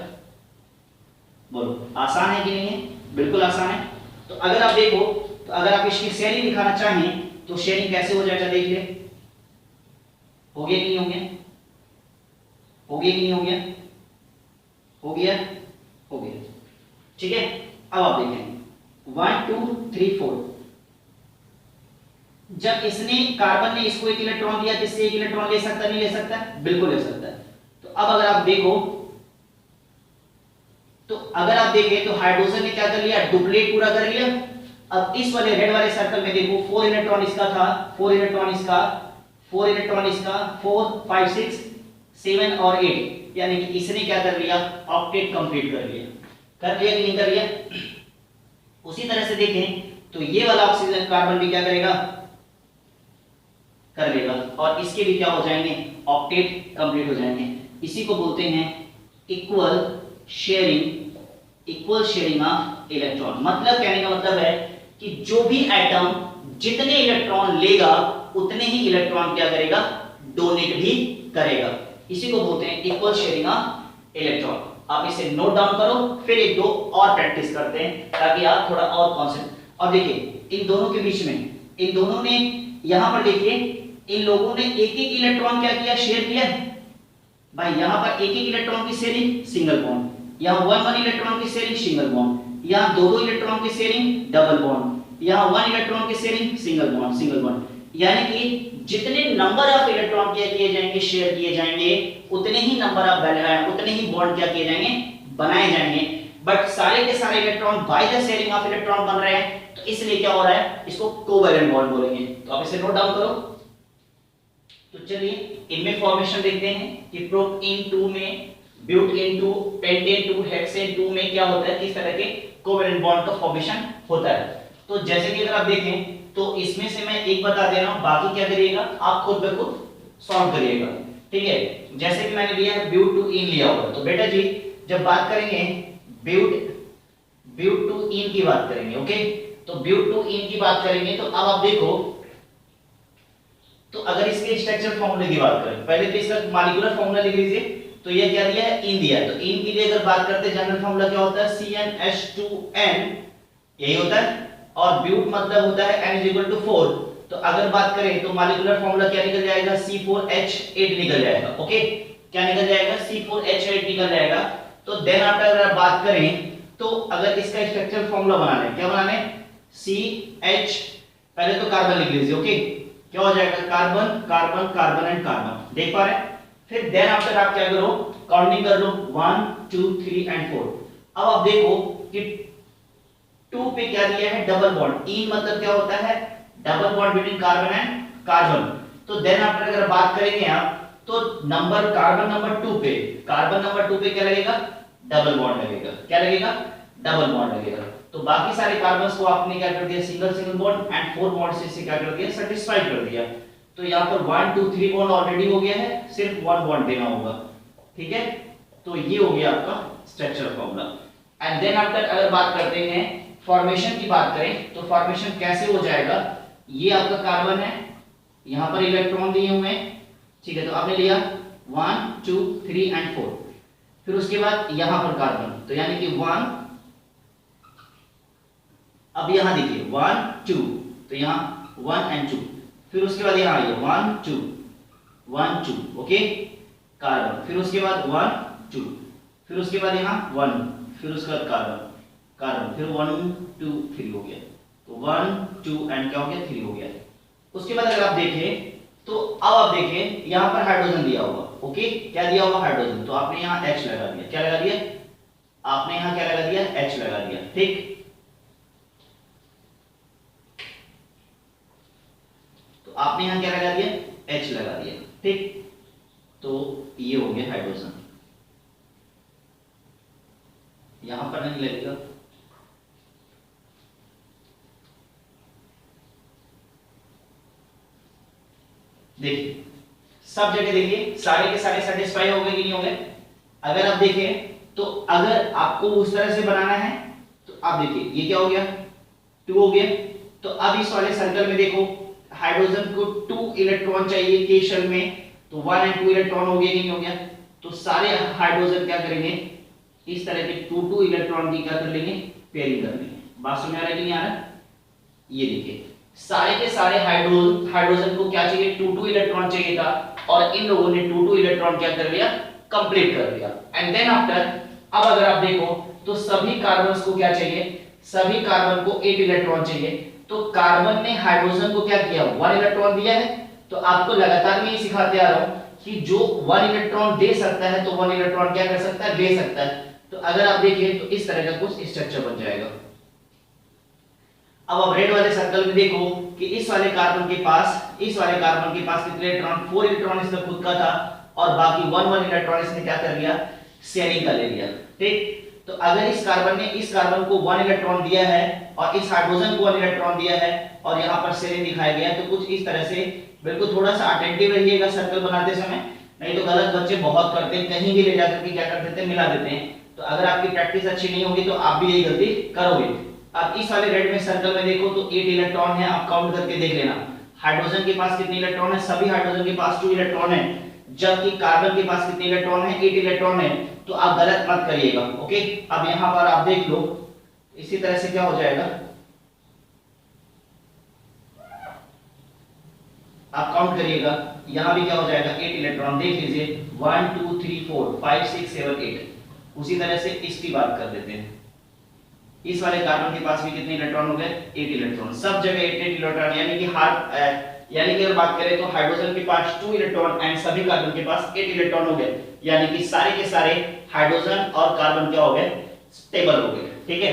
बोलो, आसान है कि नहीं है? बिल्कुल आसान है। तो अगर आप देखो, तो अगर आप इसकी शेयरिंग दिखाना चाहें तो शेयरिंग कैसे हो जाएगा? देख ले, हो गया कि नहीं हो गया? हो गया कि नहीं हो गया? हो गया, हो गया, ठीक है। अब आप देखें 1 2 3 4, जब इसने कार्बन ने इसको 1 इलेक्ट्रॉन दिया, किससे 1 इलेक्ट्रॉन ले सकता नहीं ले सकता? बिल्कुल ले सकता है। तो अब अगर आप देखो, तो अगर आप देखें तो हाइड्रोजन ने क्या कर लिया? डुप्लीट पूरा कर लिया। अब इस वाले रेड वाले सर्कल में देखो 4 इलेक्ट्रॉन इसका था, 4 इलेक्ट्रॉन इसका, 4 इलेक्ट्रॉन इसका, 4 5 6 7 और 8, यानी कि इसने क्या कर लिया? ऑक्टेट कंप्लीट कर लिया। कर लिया कि नहीं कर लिया? उसी तरह से देखें तो ये वाला ऑक्सीजन कार्बन भी क्या करेगा? कर लेगा, और इसके भी क्या हो जाएंगे? ऑक्टेट कंप्लीट हो जाएंगे। इसी को बोलते हैं इक्वल शेयरिंग ऑफ इलेक्ट्रॉन। मतलब कहने का मतलब है कि जो भी एटम जितने इलेक्ट्रॉन लेगा उतने ही इलेक्ट्रॉन क्या करेगा? डोनेट भी करेगा। इसी को बोलते हैं इक्वल शेयरिंग ऑफ इलेक्ट्रॉन। आप इसे नोट डाउन करो, फिर एक दो और प्रैक्टिस करते हैं ताकि आप थोड़ा और कॉन्सेप्ट। और देखिए इन दोनों के बीच में, इन दोनों ने यहां पर देखिए इन लोगों ने एक एक इलेक्ट्रॉन क्या किया? शेयर किया भाई। यहां पर एक एक इलेक्ट्रॉन की शेयरिंग सिंगल बॉन्ड, यहां 1 1 इलेक्ट्रॉन की शेयरिंग सिंगल बॉन्ड, यहां 2 2 इलेक्ट्रॉन की शेयरिंग डबल बॉन्ड, यहां 1 इलेक्ट्रॉन की शेयरिंग सिंगल बॉन्ड। यानी कि जितने नंबर ऑफ इलेक्ट्रॉन क्या किए जाएंगे? शेयर किए जाएंगे, उतने ही नंबर ऑफ उतने ही बॉन्ड क्या किए जाएंगे? बनाए जाएंगे। बट सारे के सारे electron by the sharing of electron बन रहे हैं, तो इसलिए क्या हो रहा है? इसको कोवैलेंट बॉन्ड बोलेंगे। तो आप इसे नोट डाउन करो। तो चलिए इनमें फॉर्मेशन देखते हैं कि प्रोपेन 2 में, ब्यूटेन 2, पेंटेन 2, हेक्सेन 2 में क्या होता है? किस तरह के कोवैलेंट बॉन्ड का फॉर्मेशन होता है। तो जैसे कि अगर आप देखें तो इसमें से मैं एक बता दे रहा हूं, बाकी क्या करिएगा? आप खुद ब खुद सॉल्व करिएगा, ठीक है। जैसे कि मैंने लिया है ब्यूट टू इन लिया होगा, तो बेटा जी जब बात करेंगे ब्यूट टू इन की बात करेंगे, ओके, तो ब्यूट टू इन की बात करेंगे तो अब आप देखो, तो अगर इसके स्ट्रक्चर फॉर्मूले की बात करें, पहले तो इसका मॉलिक्यूलर फॉर्मूला लिख लीजिए। तो ये क्या दिया है? इन दिया है। तो इन के लिए अगर बात करते हैं जनरल फॉर्मूला क्या होता है? CnH2n, यही होता है। और ब्यूट मतलब होता है N=4। तो अगर बात करें तो मॉलिक्यूलर फॉर्मूला क्या निकल जाएगा? C4H8 निकल जाएगा, ओके। क्या निकल जाएगा? C4H8 निकल जाएगा। तो देन आफ्टर अगर बात करें तो अगर इसका स्ट्रक्चर फॉर्मूला बनाना है, क्या बनाना है? CH, पहले तो कार्बन लिख लीजिए, ओके। क्या हो जाएगा? Carbon carbon carbon and carbon, देख पा रहे हैं। फिर देन आफ्टर आप क्या करो? काउंटिंग कर लो 1 2 3 एंड 4। अब आप देखो कि 2 पे क्या दिया है? Double bond. इन मतलब क्या होता है? Double bond between carbon and carbon. तो देन आफ्टर अगर बात करेंगे आप तो नंबर कार्बन नंबर 2 पे, कार्बन नंबर 2 पे क्या लगेगा, डबल बॉन्ड लगेगा। क्या लगेगा, डबल बॉन्ड लगेगा। तो बाकी सारे कार्बन्स को आपने क्या कर दिया, single single bond and 4 bond से इसे क्या कर दिया, सेटिस्फाई कर दिया। तो यहाँ पर 1 2 3 बॉन्ड ऑलरेडी हो गया है, सिर्फ 1 बॉन्ड देना होगा। ठीक है, तो ये हो गया आपका structure formula. And then after अगर बात करते हैं फॉर्मेशन की बात करें तो फॉर्मेशन कैसे हो जाएगा, ये आपका कार्बन है, यहां पर इलेक्ट्रॉन दिए हुए हैं। ठीक है, तो आपने लिया 1 2 3 एंड 4, फिर उसके बाद यहां पर कार्बन, तो यानी कि 1, अब यहां देखिए 1 2, तो यहां 1 एंड 2, फिर उसके बाद यहां आइए 1 2 1 2, ओके कार्बन, फिर उसके बाद 1 2, फिर उसके बाद यहां 1, फिर उसके बाद कार्बन कार्बन, फिर 1 2 3 हो गया, तो 1 2 एंड क्या हो गया, 3 हो गया। उसके बाद अगर आप देखें तो अब आप देखें यहां पर हाइड्रोजन दिया हुआ, ओके क्या दिया हुआ, हाइड्रोजन, तो आपने यहां H लगा दिया। क्या लगा दिया आपने यहां, क्या लगा दिया, H लगा दिया। ठीक, तो आपने यहां क्या लगा दिया, H लगा दिया। ठीक, तो ये हो गया हाइड्रोजन, यहां पर नहीं लगेगा। देखिए सब जगह देखिए सारे के सारे सेटिस्फाई हो गए कि नहीं हो गए। अगर आप देखें तो अगर आपको उस तरह से बनाना है तो आप देखिए ये क्या हो गया, 2 हो गया। तो अब इस वाले सर्कल में देखो हाइड्रोजन को 2 इलेक्ट्रॉन चाहिए के शेल में, तो 1 एंड 2 इलेक्ट्रॉन हो गया कि नहीं हो गया। तो सारे हाइड्रोजन क्या करेंगे, इस तरह के 2 2 इलेक्ट्रॉन की क्या कर लेंगे, पेयरिंग कर लेंगे। बात समझ आ रहा है कि नहीं आ रहा, ये देखिए सारे के सारे हाइड्रोजन को क्या चाहिए, 2 2 इलेक्ट्रॉन चाहिए था, और इन लोगों ने 2 2 इलेक्ट्रॉन क्या कर लिया, कंप्लीट कर दिया। एंड देन आफ्टर अब अगर आप देखो तो सभी कार्बन्स को क्या चाहिए, सभी कार्बन को 8 इलेक्ट्रॉन चाहिए। तो कार्बन ने हाइड्रोजन को क्या किया, 1 इलेक्ट्रॉन दिया है। तो आपको लगातार मैं ये सिखाते आ रहा हूं कि जो 1 इलेक्ट्रॉन दे सकता है तो 1 इलेक्ट्रॉन क्या कर सकता है, दे सकता है। तो अगर आप देखिए तो इस तरह का कुछ स्ट्रक्चर बन जाएगा। अब आप रेड वाले सर्कल में देखो कि इस वाले कार्बन के पास कितने इलेक्ट्रॉन, 4 इलेक्ट्रॉन इसका खुद का था, और बाकी 1 1 इलेक्ट्रॉन इसने क्या कर लिया, शेयरिंग कर ले लिया। ठीक, तो अगर इस कार्बन को 1 इलेक्ट्रॉन दिया है और इस हाइड्रोजन को 1 इलेक्ट्रॉन दिया है और यहाँ पर शेयरिंग दिखाया गया है, तो कुछ इस तरह से बिल्कुल थोड़ा सा अटेंटिव रहिएगा सर्कल बनाते समय, नहीं तो गलत बच्चे बहुत करते हैं, कहीं भी ले जाकर के क्या कर देते हैं, मिला देते हैं। तो अगर आपकी प्रैक्टिस अच्छी नहीं होगी तो आप भी यही गलती करोगे। अब इस वाले रेड में सर्कल में देखो तो 8 इलेक्ट्रॉन है, आप काउंट करके देख लेना। हाइड्रोजन के पास कितने इलेक्ट्रॉन है, सभी हाइड्रोजन के पास 2 इलेक्ट्रॉन है, जबकि कार्बन के पास कितने इलेक्ट्रॉन है, 8 इलेक्ट्रॉन है। तो आप गलत मत करिएगा, ओके। अब यहां पर आप देख लो इसी तरह से क्या हो जाएगा, आप काउंट करिएगा, यहां भी क्या हो जाएगा, 8 इलेक्ट्रॉन। देख लीजिए 1 2 3 4 5 6 7 8। उसी तरह से इसकी बात कर लेते हैं, इस वाले कार्बन के पास भी कितने इलेक्ट्रॉन हो गए, 8 इलेक्ट्रॉन, सब जगह 8 इलेक्ट्रॉन, यानी कि अगर बात करें तो हाइड्रोजन के पास 2 इलेक्ट्रॉन एंड सभी कार्बन के पास 8 इलेक्ट्रॉन हो गए, यानी कि सारे के सारे हाइड्रोजन और कार्बन क्या हो गए, स्टेबल हो गए। ठीक है,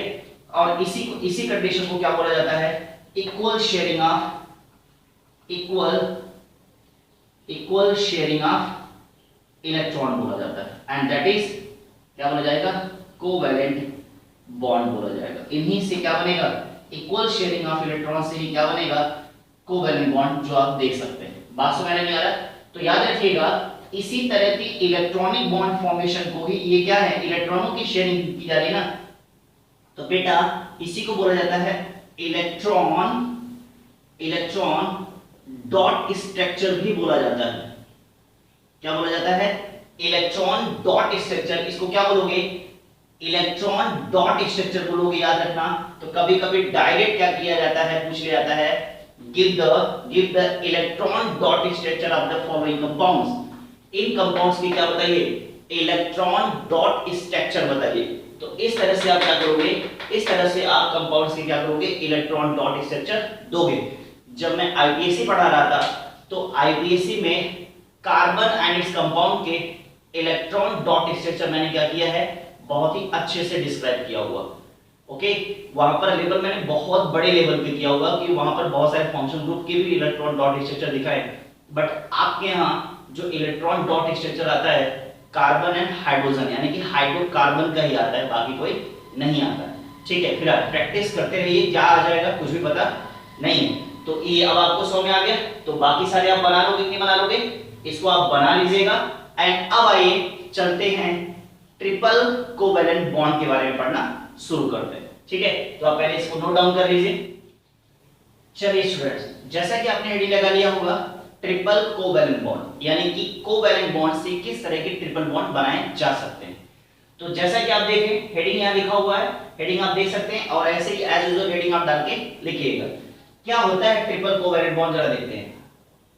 और इसी कंडीशन को क्या बोला जाता है, इक्वल शेयरिंग ऑफ इलेक्ट्रॉन बोला जाता है, एंड दैट इज क्या बोला जाएगा, कोवैलेंट बॉन्ड बोला जाएगा। इन्हीं से क्या बनेगा, इक्वल शेयरिंग ऑफ इलेक्ट्रॉन से ही क्या बनेगा, कोवैलेंट बॉन्ड, जो आप देख सकते हैं। बात समझ में आ रहा है, तो याद रखिएगा इसी तरह की इलेक्ट्रॉनिक बॉन्ड फॉर्मेशन को ही, ये क्या है, इलेक्ट्रॉनों की शेयरिंग की जा रही है ना, तो बेटा इसी को बोला जाता है इलेक्ट्रॉन डॉट स्ट्रक्चर भी बोला जाता है। क्या बोला जाता है, इलेक्ट्रॉन डॉट स्ट्रक्चर। इसको क्या बोलोगे, इलेक्ट्रॉन डॉट स्ट्रक्चर बोलोगे, याद रखना। तो कभी कभी डायरेक्ट क्या किया जाता है, पूछ लिया जाता है, give the electron dot structure of the following compounds. In compounds की क्या बताइए, इलेक्ट्रॉन डॉट स्ट्रक्चर बताइए। तो इस तरह से आप क्या करोगे, इस तरह से आप कंपाउंड्स की क्या करोगे, इलेक्ट्रॉन डॉट स्ट्रक्चर दोगे। जब मैं आईपीएससी पढ़ा रहा था तो आईपीएससी में कार्बन एंड इट्स कंपाउंड के इलेक्ट्रॉन डॉट स्ट्रक्चर मैंने क्या किया है, बहुत ही अच्छे से डिस्क्राइब किया हुआ। ओके, वहां पर लेवल मैंने बहुत बड़े लेवल पे किया होगा कि वहां पर बहुत सारे फंक्शन ग्रुप के भी इलेक्ट्रॉन डॉट स्ट्रक्चर दिखाए, बट आपके यहाँ जो इलेक्ट्रॉन डॉट स्ट्रक्चर आता है कार्बन एंड हाइड्रोजन यानी कि हाइड्रोकार्बन का ही आता है, बाकी कोई नहीं आता है। ठीक है, फिर आप प्रैक्टिस करते रहिए, क्या आ जाएगा कुछ भी पता नहीं है। तो ये अब आपको समझ में आ गया, तो बाकी सारे आप बना लोगे कि नहीं बना लोगे, इसको आप बना लीजिएगा। एंड अब आइए चलते हैं ट्रिपल कोवैलेंट बॉन्ड के बारे में पढ़ना शुरू करते हैं। ठीक है, तो आप पहले इसको नोट डाउन कर लीजिए। चलिए स्टूडेंट्स, जैसा कि आपने हेडिंग लगा लिया होगा ट्रिपल कोवैलेंट बॉन्ड, यानी कि कोवैलेंट बॉन्ड से किस तरह के ट्रिपल बॉन्ड बनाए जा सकते हैं। तो जैसा कि आप देखें हेडिंग यहाँ लिखा हुआ है, हेडिंग आप देख सकते हैं, और ऐसे ही एज यूजुअल हेडिंग आप डाल के लिखिएगा। क्या होता है ट्रिपल कोवैलेंट बॉन्ड, जरा देखते हैं।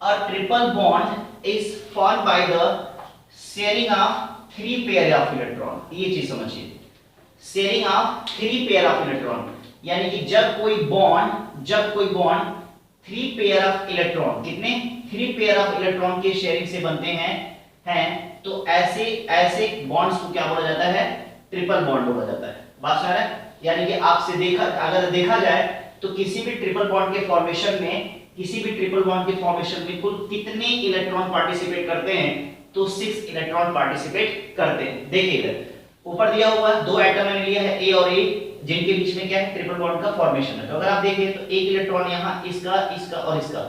A triple bond is formed by the sharing of 3 pair of electron. ये चीज समझिए, sharing of 3 pair of electron, यानी कि जब कोई बॉन्ड 3 पेयर ऑफ इलेक्ट्रॉन, कितने 3 पेयर ऑफ इलेक्ट्रॉन के शेयरिंग से बनते हैं तो ऐसे बॉन्ड्स को क्या बोला जाता है, ट्रिपल बॉन्ड बोला जाता है। बात समझ रहे हैं, यानी कि आपसे अगर देखा जाए तो किसी भी ट्रिपल बॉन्ड के फॉर्मेशन में कुल कितने इलेक्ट्रॉन पार्टिसिपेट करते हैं, तो 6 इलेक्ट्रॉन पार्टिसिपेट करते हैं। देखिए इधर ऊपर दिया हुआ 2 एटम मैंने लिया है ए और ए, जिनके बीच में क्या है ट्रिपल बॉन्ड का फॉर्मेशन है। तो अगर आप देखें तो एक इलेक्ट्रॉन यहाँ इसका और इसका,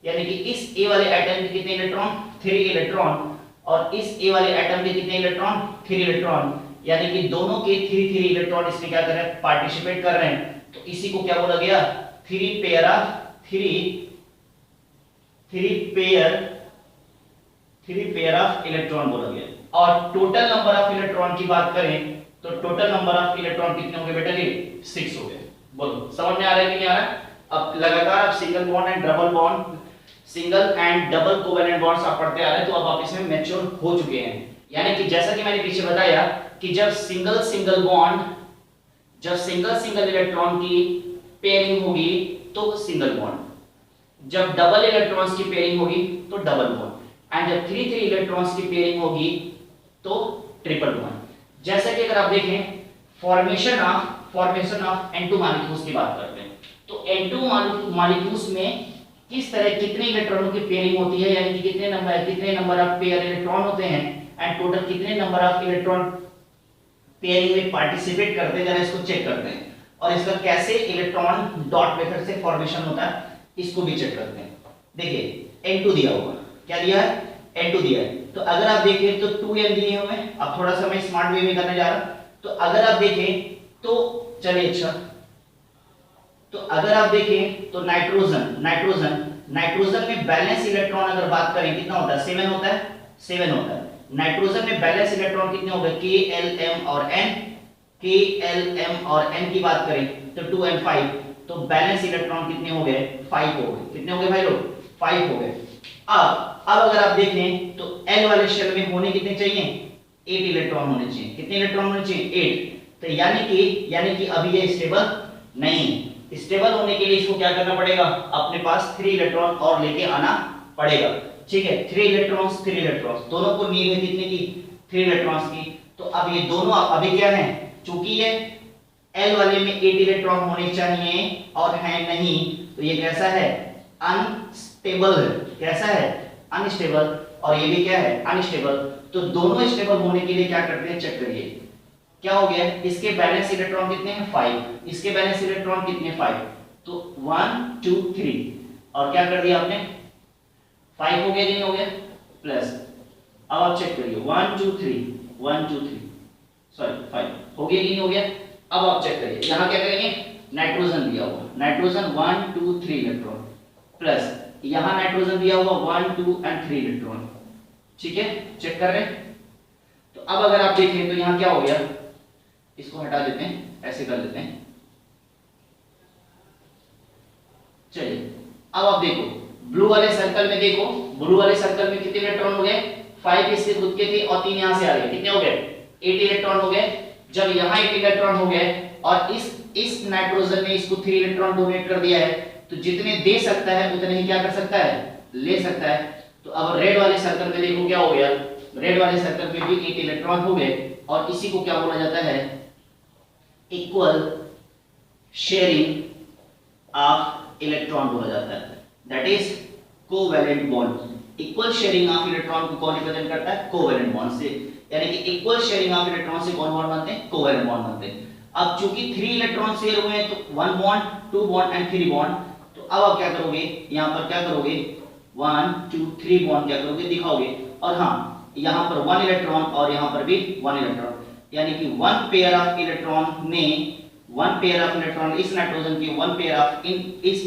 यानी कि इस ए वाले एटम के कितने इलेक्ट्रॉन, 3 इलेक्ट्रॉन, और इस ए वाले एटम के कितने इलेक्ट्रॉन, 3 इलेक्ट्रॉन, यानी कि दोनों के 3 इलेक्ट्रॉन इसमें क्या कर रहे हैं, पार्टिसिपेट कर रहे हैं। तो इसी को क्या बोला गया, 3 पेयर ऑफ इलेक्ट्रॉन बोला गया। और टोटल नंबर ऑफ इलेक्ट्रॉन की बात करें तो टोटल नंबर ऑफ इलेक्ट्रॉन कितने होंगे बेटा जी, 6 हो गए। बोलो समझ में आ रहा है कि नहीं आ रहा है। अब लगातार आप single and double covalent bonds आप पढ़ते आ रहे हैं, तो अब आप इसमें मैच्योर हो चुके हैं। यानी कि जैसा कि मैंने पीछे बताया कि जब सिंगल इलेक्ट्रॉन की पेयरिंग होगी तो सिंगल बॉन्ड, जब डबल इलेक्ट्रॉन्स की पेयरिंग होगी तो डबल बॉन्ड, एंड जब 3 इलेक्ट्रॉन्स की पेयरिंग होगी तो ट्रिपल बॉन्ड। जैसा कि अगर आप देखें फॉर्मेशन ऑफ N2 मॉलिक्यूल्स की बात करते हैं, तो N2 मॉलिक्यूल्स में किस तरह कितने इलेक्ट्रॉनों की पेयरिंग होती है, यानी कि कितने नंबर ऑफ पेयर इलेक्ट्रॉन होते हैं, एंड टोटल कितने नंबर ऑफ इलेक्ट्रॉन पेयरिंग में पार्टिसिपेट करते हैं, जरा इसको चेक करते हैं। और इसका कैसे इलेक्ट्रॉन डॉट मेथड से फॉर्मेशन होता है इसको भी चेक करते हैं। देखिए N2 दिया हुआ, क्या दिया है, N2 दिया है। तो अगर आप देखें तो 2N दिए हुए हैं। अब थोड़ा सा मैं स्मार्ट वे में करने जा रहा हूं। तो अगर आप देखें तो चलिए अच्छा, तो अगर आप देखें तो नाइट्रोजन में बैलेंस इलेक्ट्रॉन अगर बात करें कितना होता है, 7 होता है। नाइट्रोजन में बैलेंस इलेक्ट्रॉन कितने हो गए, KLM और N की बात करें तो 2 and 5, तो बैलेंस इलेक्ट्रॉन कितने हो गए, 5 हो गए। कितने हो गए भाई लोग, 5 हो गए। अब अगर आप देखें तो L वाले शेल में होने कितने चाहिए, 8 इलेक्ट्रॉन होने चाहिए। कितने इलेक्ट्रॉन होने चाहिए, 8। तो यानी कि अभी ये स्टेबल नहीं, स्टेबल होने के लिए इसको क्या करना पड़ेगा, अपने पास 3 इलेक्ट्रॉन और लेके आना पड़ेगा। ठीक है, 3 इलेक्ट्रॉन्स दोनों को नीड है कितने की, 3 इलेक्ट्रॉन्स की। तो अब ये दोनों अभी क्या है, चूंकि ये L वाले में 8 इलेक्ट्रॉन होने चाहिए और है नहीं, तो ये कैसा है, अनस्टेबल है। कैसा है, अनस्टेबल। और ये भी क्या है, अनस्टेबल। तो दोनों स्टेबल होने के लिए क्या करते हैं, चेक करिए क्या हो गया, इसके बैलेंस इलेक्ट्रॉन कितने हैं, 5, इसके बैलेंस इलेक्ट्रॉन कितने, 5। तो 1 2 3 और क्या कर दिया आपने, 5 हो गया, नहीं हो गया, प्लस। अब आप चेक करिए 1 2 3 सॉरी 5 हो गया कि नहीं हो गया। अब आप चेक करिए यहां क्या करेंगे, नाइट्रोजन दिया हुआ, नाइट्रोजन 1 2 3 इलेक्ट्रॉन, प्लस यहां नाइट्रोजन दिया हुआ 1 2 and 3 इलेक्ट्रॉन। ठीक है, चेक कर रहे हैं। तो अब अगर आप देखें तो यहां क्या हो गया, इसको हटा देते हैं, ऐसे कर लेते हैं। चलिए अब आप देखो ब्लू वाले सर्कल में, देखो ब्लू वाले सर्कल में कितने इलेक्ट्रॉन हो गए, 5 इसके खुद के थे और 3 यहां से आ गए, कितने हो गए, 8 इलेक्ट्रॉन हो गए। जब यहां 8 इलेक्ट्रॉन हो गए और इस नाइट्रोजन ने इसको 3 इलेक्ट्रॉन डोनेट कर दिया है, तो जितने दे सकता है उतने ही क्या कर सकता है, ले सकता है। तो अब रेड वाले सर्कल में देखो क्या हो गया, रेड वाले सर्कल में भी 8 इलेक्ट्रॉन हो गए और इसी को क्या बोला जाता है, इक्वल शेयरिंग ऑफ इलेक्ट्रॉन बोला जाता है, that is covalent bond. Equal sharing of electron को कौन रिप्रेजेंट करता है? कोवैलेंट बॉन्ड से, यानी कि इक्वल शेयरिंग ऑफ इलेक्ट्रॉन से कौन बॉन्ड बनते हैं? कोवैलेंट बॉन्ड बनते हैं। अब चूंकि 3 इलेक्ट्रॉन शेयर हुए हैं तो 1 बॉन्ड, 2 बॉन्ड एंड 3 बॉन्ड, तो अब आप क्या करोगे, यहां पर क्या करोगे, 1 2 3 बॉन्ड क्या करोगे, दिखाओगे। और हां, यहां पर 1 इलेक्ट्रॉन और यहां पर भी 1 इलेक्ट्रॉन, यानी कि 1 पेयर ऑफ इलेक्ट्रॉन में 1 पेयर ऑफ इलेक्ट्रॉन इस नाइट्रोजन की 1 पेयर ऑफ इस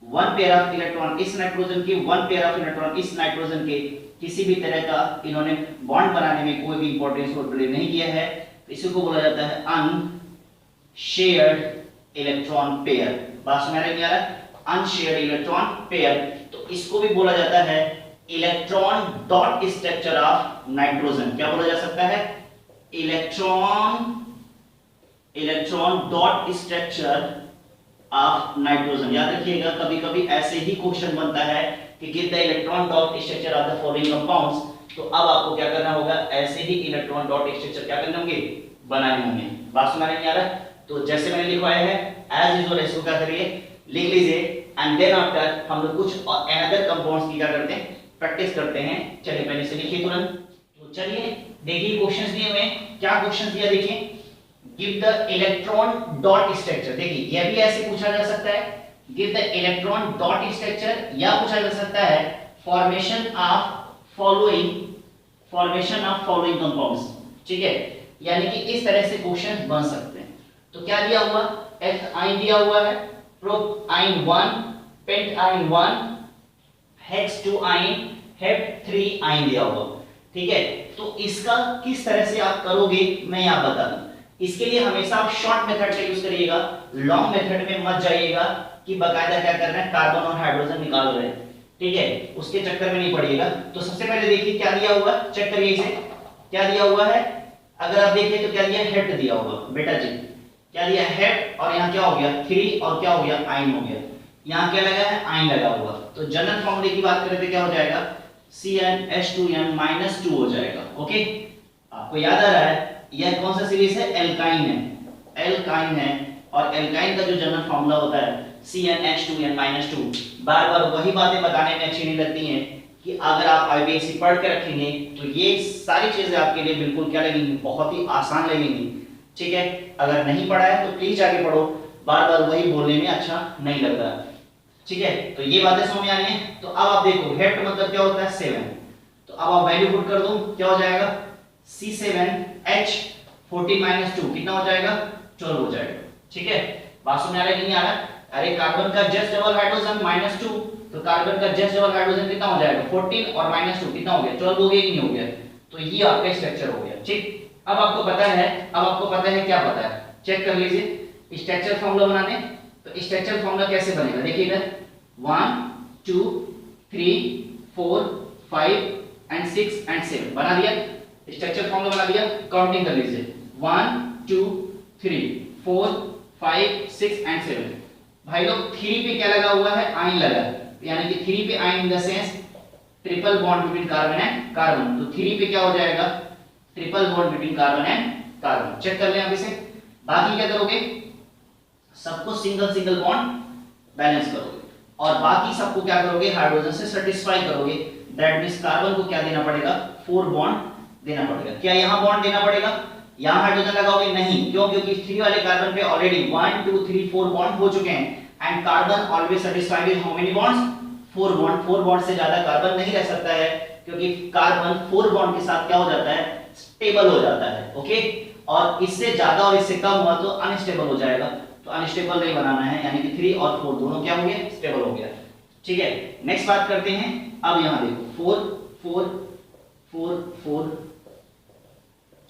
1 पेयर ऑफ इलेक्ट्रॉन इस नाइट्रोजन की 1 पेयर ऑफ इलेक्ट्रॉन इस नाइट्रोजन के किसी भी तरह का इन्होंने बॉन्ड बनाने में कोई भी इंपॉर्टेंस रोल प्ले नहीं किया है, तो इसी को बोला जाता है अनशेयर्ड इलेक्ट्रॉन पेयर। बात समझ में आ रहा है? अनशेयर्ड इलेक्ट्रॉन पेयर, तो इसको भी बोला जाता है electron dot structure of nitrogen. क्या बोला जा सकता है? Electron dot structure of nitrogen. याद रखिएगा, कभी कभी ऐसे ही क्वेश्चन बनता है कि give the electron dot structure of the following compounds, तो अब आपको क्या करना होगा, ऐसे ही इलेक्ट्रॉन डॉट स्ट्रक्चर क्या करने होंगे, बनाने होंगे। बात समझ में आ रहा है? तो जैसे मैंने लिखवाया है एज यूजुअल इसको क्या करिए, लिख लीजिए, एंड देन आफ्टर हम लोग कुछ अनदर कंपाउंड्स की क्या करते हैं, प्रैक्टिस करते हैं। चलिए पहले से लिखिए तुरंत। तो चलिए देखिए क्वेश्चंस दिए हुए हैं, क्या क्वेश्चन दिया देखिए, give the electron dot structure. देखिए यह भी ऐसे पूछा जा सकता है, give the electron dot structure, या पूछा जा सकता है फॉर्मेशन ऑफ फॉलोइंग कंपाउंड्स। ठीक है, यानी कि इस तरह से क्वेश्चन बन सकते हैं। तो क्या दिया हुआ, एथाइन दिया हुआ है, प्रोपाइन 1, पेंटाइन 1, हेक्स 2 आइन, हेप 3 आइन दिया हुआ। ठीक है, तो इसका किस तरह से आप करोगे मैं यहां बता दूं। इसके लिए हमेशा आप शॉर्ट मेथड का यूज करिएगा, लॉन्ग मेथड में मत जाइएगा कि बकायदा क्या करना है, कार्बन और हाइड्रोजन निकाल रहे हैं। ठीक है, उसके चक्कर में नहीं पड़िएगा। तो सबसे पहले देखिए क्या दिया हुआ, चेक करिए इसे, क्या दिया हुआ है। अगर आप देखिए तो क्या दिया, हेट दिया हुआ बेटा जी, क्या दिया, हेट, और यहाँ क्या हो गया 3, और क्या हो गया, आइन हो गया। यहाँ क्या लगा है, आइन लगा हुआ। तो जनरल फॉर्मूले की बात करें तो क्या हो जाएगा, CnH2n-2 हो जाएगा। ओके, आपको याद आ रहा है यह कौन सा सीरीज है, एल्काइन है, एल्काइन है, और एल्काइन का जो जनरल फॉर्मूला होता है CnH2n-2। बार बार वही बातें बताने में अच्छी नहीं लगती हैं कि अगर आप आईबीएससी पढ़ के रखेंगे तो ये सारी चीजें आपके लिए बिल्कुल क्या लगेंगी, बहुत ही आसान लगेंगी। ठीक है, अगर नहीं पढ़ा है तो प्लीज आगे पढ़ो, बार बार वही बोलने में अच्छा नहीं लगता। ठीक है, तो ये बातें समझ में आ रही हैं। तो अब आप देखो हेट मतलब क्या होता है, 7, तो अब आप वैल्यू पुट कर दो, क्या हो जाएगा, C7H14-2 कितना हो जाएगा, 12 हो जाएगा। ठीक है, बात समझ आ रहा है कि नहीं आ रहा? अरे कार्बन का जस्ट डबल हाइड्रोजन -2, तो कार्बन का जस्ट डबल हाइड्रोजन कितना हो जाएगा, 14 और -2 कितना हो गया, 12 हो गया कि नहीं हो गया। तो ये आपका स्ट्रक्चर हो गया। ठीक, अब आपको पता है, क्या पता है, चेक कर लीजिए स्ट्रक्चर फॉर्मूला बनाने। तो स्ट्रक्चर फॉर्मूला कैसे बनेगा, देखिए इधर 1 2 3 4 5 एंड 6 एंड 7 बना दिया, स्ट्रक्चर फॉर्मूला बना दिया। काउंटिंग कर लीजिए 1 2 3 4 5 6 एंड 7। भाई लोग 3 पे क्या लगा हुआ है, आइन लगा है, यानी कि 3 पे आइन in the sense triple bond between carbon and carbon. तो 3 पे क्या हो जाएगा, triple bond between carbon and carbon. Check कर लें आप इसे। बाकी क्या करोगे, सबको सिंगल सिंगल बॉन्ड बैलेंस करोगे, और बाकी सबको क्या करोगे, हाइड्रोजन से सेटिस्फाई करोगे। दैट मींस कार्बन को क्या देना पड़ेगा, 4 बॉन्ड देना पड़ेगा। क्या यहां बॉन्ड देना पड़ेगा, यहां हाइड्रोजन लगाओगे नहीं, क्यों, क्योंकि 3 वाले कार्बन पे ऑलरेडी 1 2 3 4 बॉन्ड हो चुके हैं, and carbon always satisfied with how many bonds, 4 bond. 4 bond से ज्यादा कार्बन नहीं रह सकता है, क्योंकि कार्बन 4 बॉन्ड के साथ क्या हो जाता है, स्टेबल हो जाता है। ओके, और इससे ज्यादा और इससे कम हुआ तो अनस्टेबल हो जाएगा। तो अनस्टेबल नहीं बनाना है, यानी कि 3 और 4 दोनों क्या हो गए, स्टेबल हो गया। ठीक है, नेक्स्ट बात करते हैं। अब यहां देखो 4 4 4 4,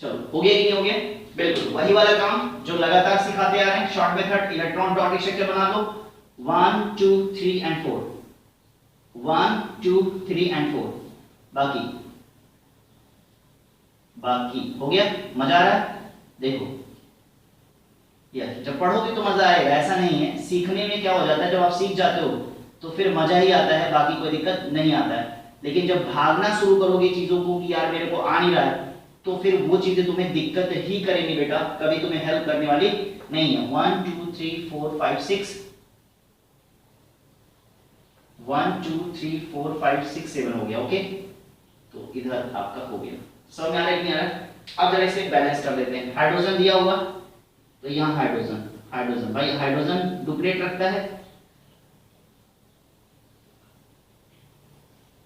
चलो हो गया कि नहीं हो गया, बिल्कुल वही वाला काम जो लगातार सिखाते आ रहे हैं, short method, electron dot structure बना लो 1 2 3 एंड 4, 1 2 3 एंड 4। बाकी हो गया, मजा आ रहा है। देखो यस, जब पढ़ोगे तो मजा आएगा, ऐसा नहीं है, सीखने में क्या हो जाता है, जब आप सीख जाते हो तो फिर मजा ही आता है, बाकी कोई दिक्कत नहीं आता है। लेकिन जब भागना शुरू करोगे चीजों को कि यार मेरे को आ नहीं रहा है, तो फिर वो चीजें तुम्हें दिक्कत ही करेंगी बेटा, कभी तुम्हें हेल्प करने वाली नहीं है, 1 2 3 4 5 6, 1 2 3 4 5 6 7 हो गया। ओके, तो इधर आपका हो गया। समझ में आ रहा है कि नहीं आ रहा? अब जरा इसे बैलेंस कर लेते हैं। हाइड्रोजन दिया हुआ तो यहाँ हाइड्रोजन, हाइड्रोजन भाई हाइड्रोजन डुप्लीकेट रखता है,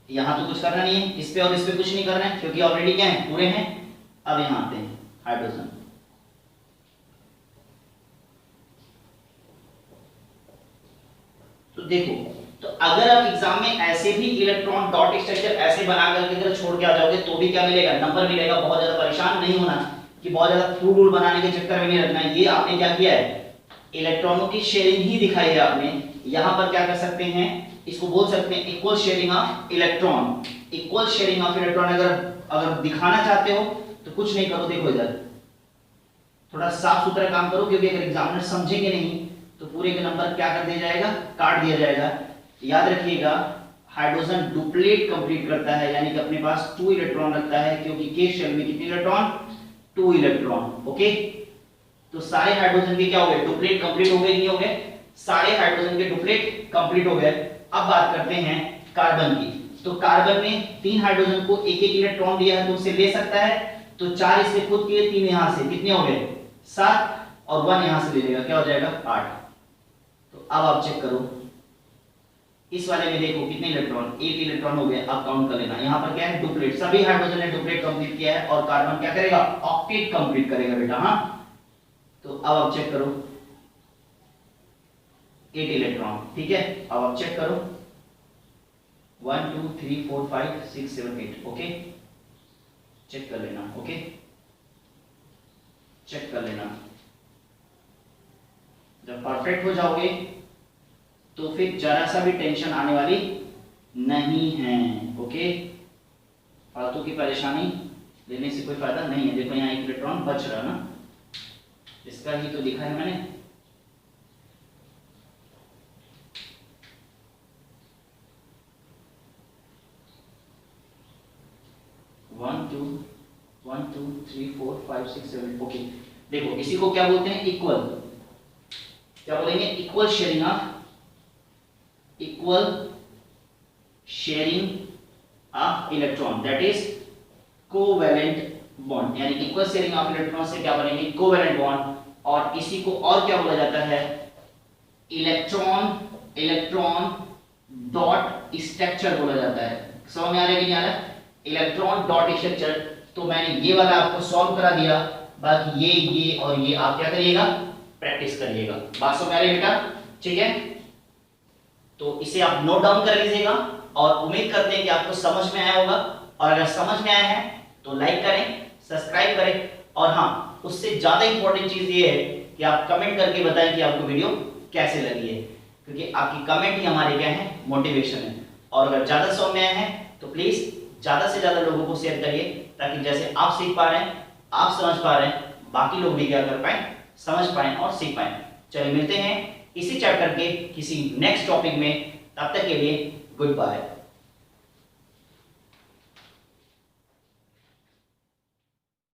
यहाँ तो कुछ करना नहीं है, इस पे और इस पे कुछ नहीं करना है क्योंकि ऑलरेडी क्या है, पूरे हैं। अब यहाँ आते हैं हाइड्रोजन, तो देखो, तो अगर आप एग्जाम में ऐसे भी इलेक्ट्रॉन डॉट स्ट्रक्चर ऐसे बना करके अगर छोड़ के आ जाओगे तो भी क्या मिलेगा, नंबर मिलेगा। बहुत ज्यादा परेशान नहीं होना कि बहुत ज्यादा फ्लू रूल बनाने के चक्कर में नहीं रखना है। ये आपने क्या किया है, इलेक्ट्रॉनों की शेयरिंग ही दिखाई है आपने। यहाँ पर क्या कर सकते हैं, इसको बोल सकते हैं equal sharing of electron. Equal sharing of electron अगर दिखाना चाहते हो तो कुछ नहीं करो, देखो इधर थोड़ा साफ सुथरा काम करो, क्योंकि अगर एग्जामिनर समझेंगे नहीं तो पूरे के नंबर क्या कर दिया जाएगा, काट दिया जाएगा। याद रखिएगा, हाइड्रोजन डुप्लेट कंप्लीट करता है, यानी कि अपने पास 2 इलेक्ट्रॉन रखता है, क्योंकि के शेल में कितने इलेक्ट्रॉन, 2 इलेक्ट्रॉन। ओके, तो सारे हाइड्रोजन के क्या हो गए, डुप्लेट कंप्लीट हो गए, नहीं हो गए, सारे हाइड्रोजन के डुप्लेट कंप्लीट हो गए। अब बात करते हैं कार्बन की। तो कार्बन में 3 हाइड्रोजन को एक एक इलेक्ट्रॉन दिया है तो उससे ले सकता है, तो 4 इससे खुद किए, 3 यहां से, कितने हो गए 7, और 1 यहां से ले लेगा, क्या हो जाएगा 8। तो अब आप चेक करो, इस वाले में देखो कितने इलेक्ट्रॉन, 8 इलेक्ट्रॉन हो गए। अब काउंट कर लेना, यहाँ पर क्या है, डुप्लेट, सभी हाइड्रोजन ने डुप्लेट कंप्लीट किया है, और कार्बन क्या करेगा, ऑक्टेट कंप्लीट करेगा बेटा। हाँ, तो अब आप चेक करो 8 इलेक्ट्रॉन, ठीक है। अब आप चेक करो 1 2 3 4 5 6 7 8। ओके, चेक कर लेना। ओके, चेक कर लेना। जब परफेक्ट हो जाओगे तो फिर जरा सा भी टेंशन आने वाली नहीं है। ओके, फालतू की परेशानी लेने से कोई फायदा नहीं है। देखो यहाँ 1 इलेक्ट्रॉन बच रहा ना, इसका ही तो लिखा है मैंने। One two three four five six seven. Okay, देखो इसी को क्या बोलते हैं, इक्वल, क्या बोलेंगे, equal sharing of, equal sharing of electron, that is covalent bond. यानी इक्वल शेयरिंग ऑफ इलेक्ट्रॉन से क्या बनेंगे, कोवैलेंट बॉन्ड। और इसी को और क्या बोला जाता है, इलेक्ट्रॉन डॉट स्ट्रक्चर बोला जाता है। समझ में आ रहा है कि नहीं आ रहा है, इलेक्ट्रॉन डॉट स्ट्रक्चर। तो मैंने ये वाला आपको सॉल्व करा दिया, बाकी ये और ये आप क्या करिएगा, प्रैक्टिस करिएगा। बात समझ में आ रही है बेटा, ठीक है। तो इसे आप नोट डाउन कर लीजिएगा, और उम्मीद करते हैं कि आपको समझ में आया होगा। और अगर समझ में आया है तो लाइक करें, सब्सक्राइब करें, और हाँ, उससे ज्यादा इंपॉर्टेंट चीज ये है कि आप कमेंट करके बताएं कि आपको वीडियो कैसे लगी है, क्योंकि आपकी कमेंट ही हमारे क्या है, मोटिवेशन है। और अगर ज्यादा समझ में आया है तो प्लीज ज्यादा से ज्यादा लोगों को शेयर करिए, ताकि जैसे आप सीख पा रहे हैं, आप समझ पा रहे हैं, बाकी लोग भी क्या कर पाए, समझ पाए और सीख पाए। चलिए मिलते हैं इसी चैप्टर के किसी नेक्स्ट टॉपिक में, तब तक के लिए गुड बाय।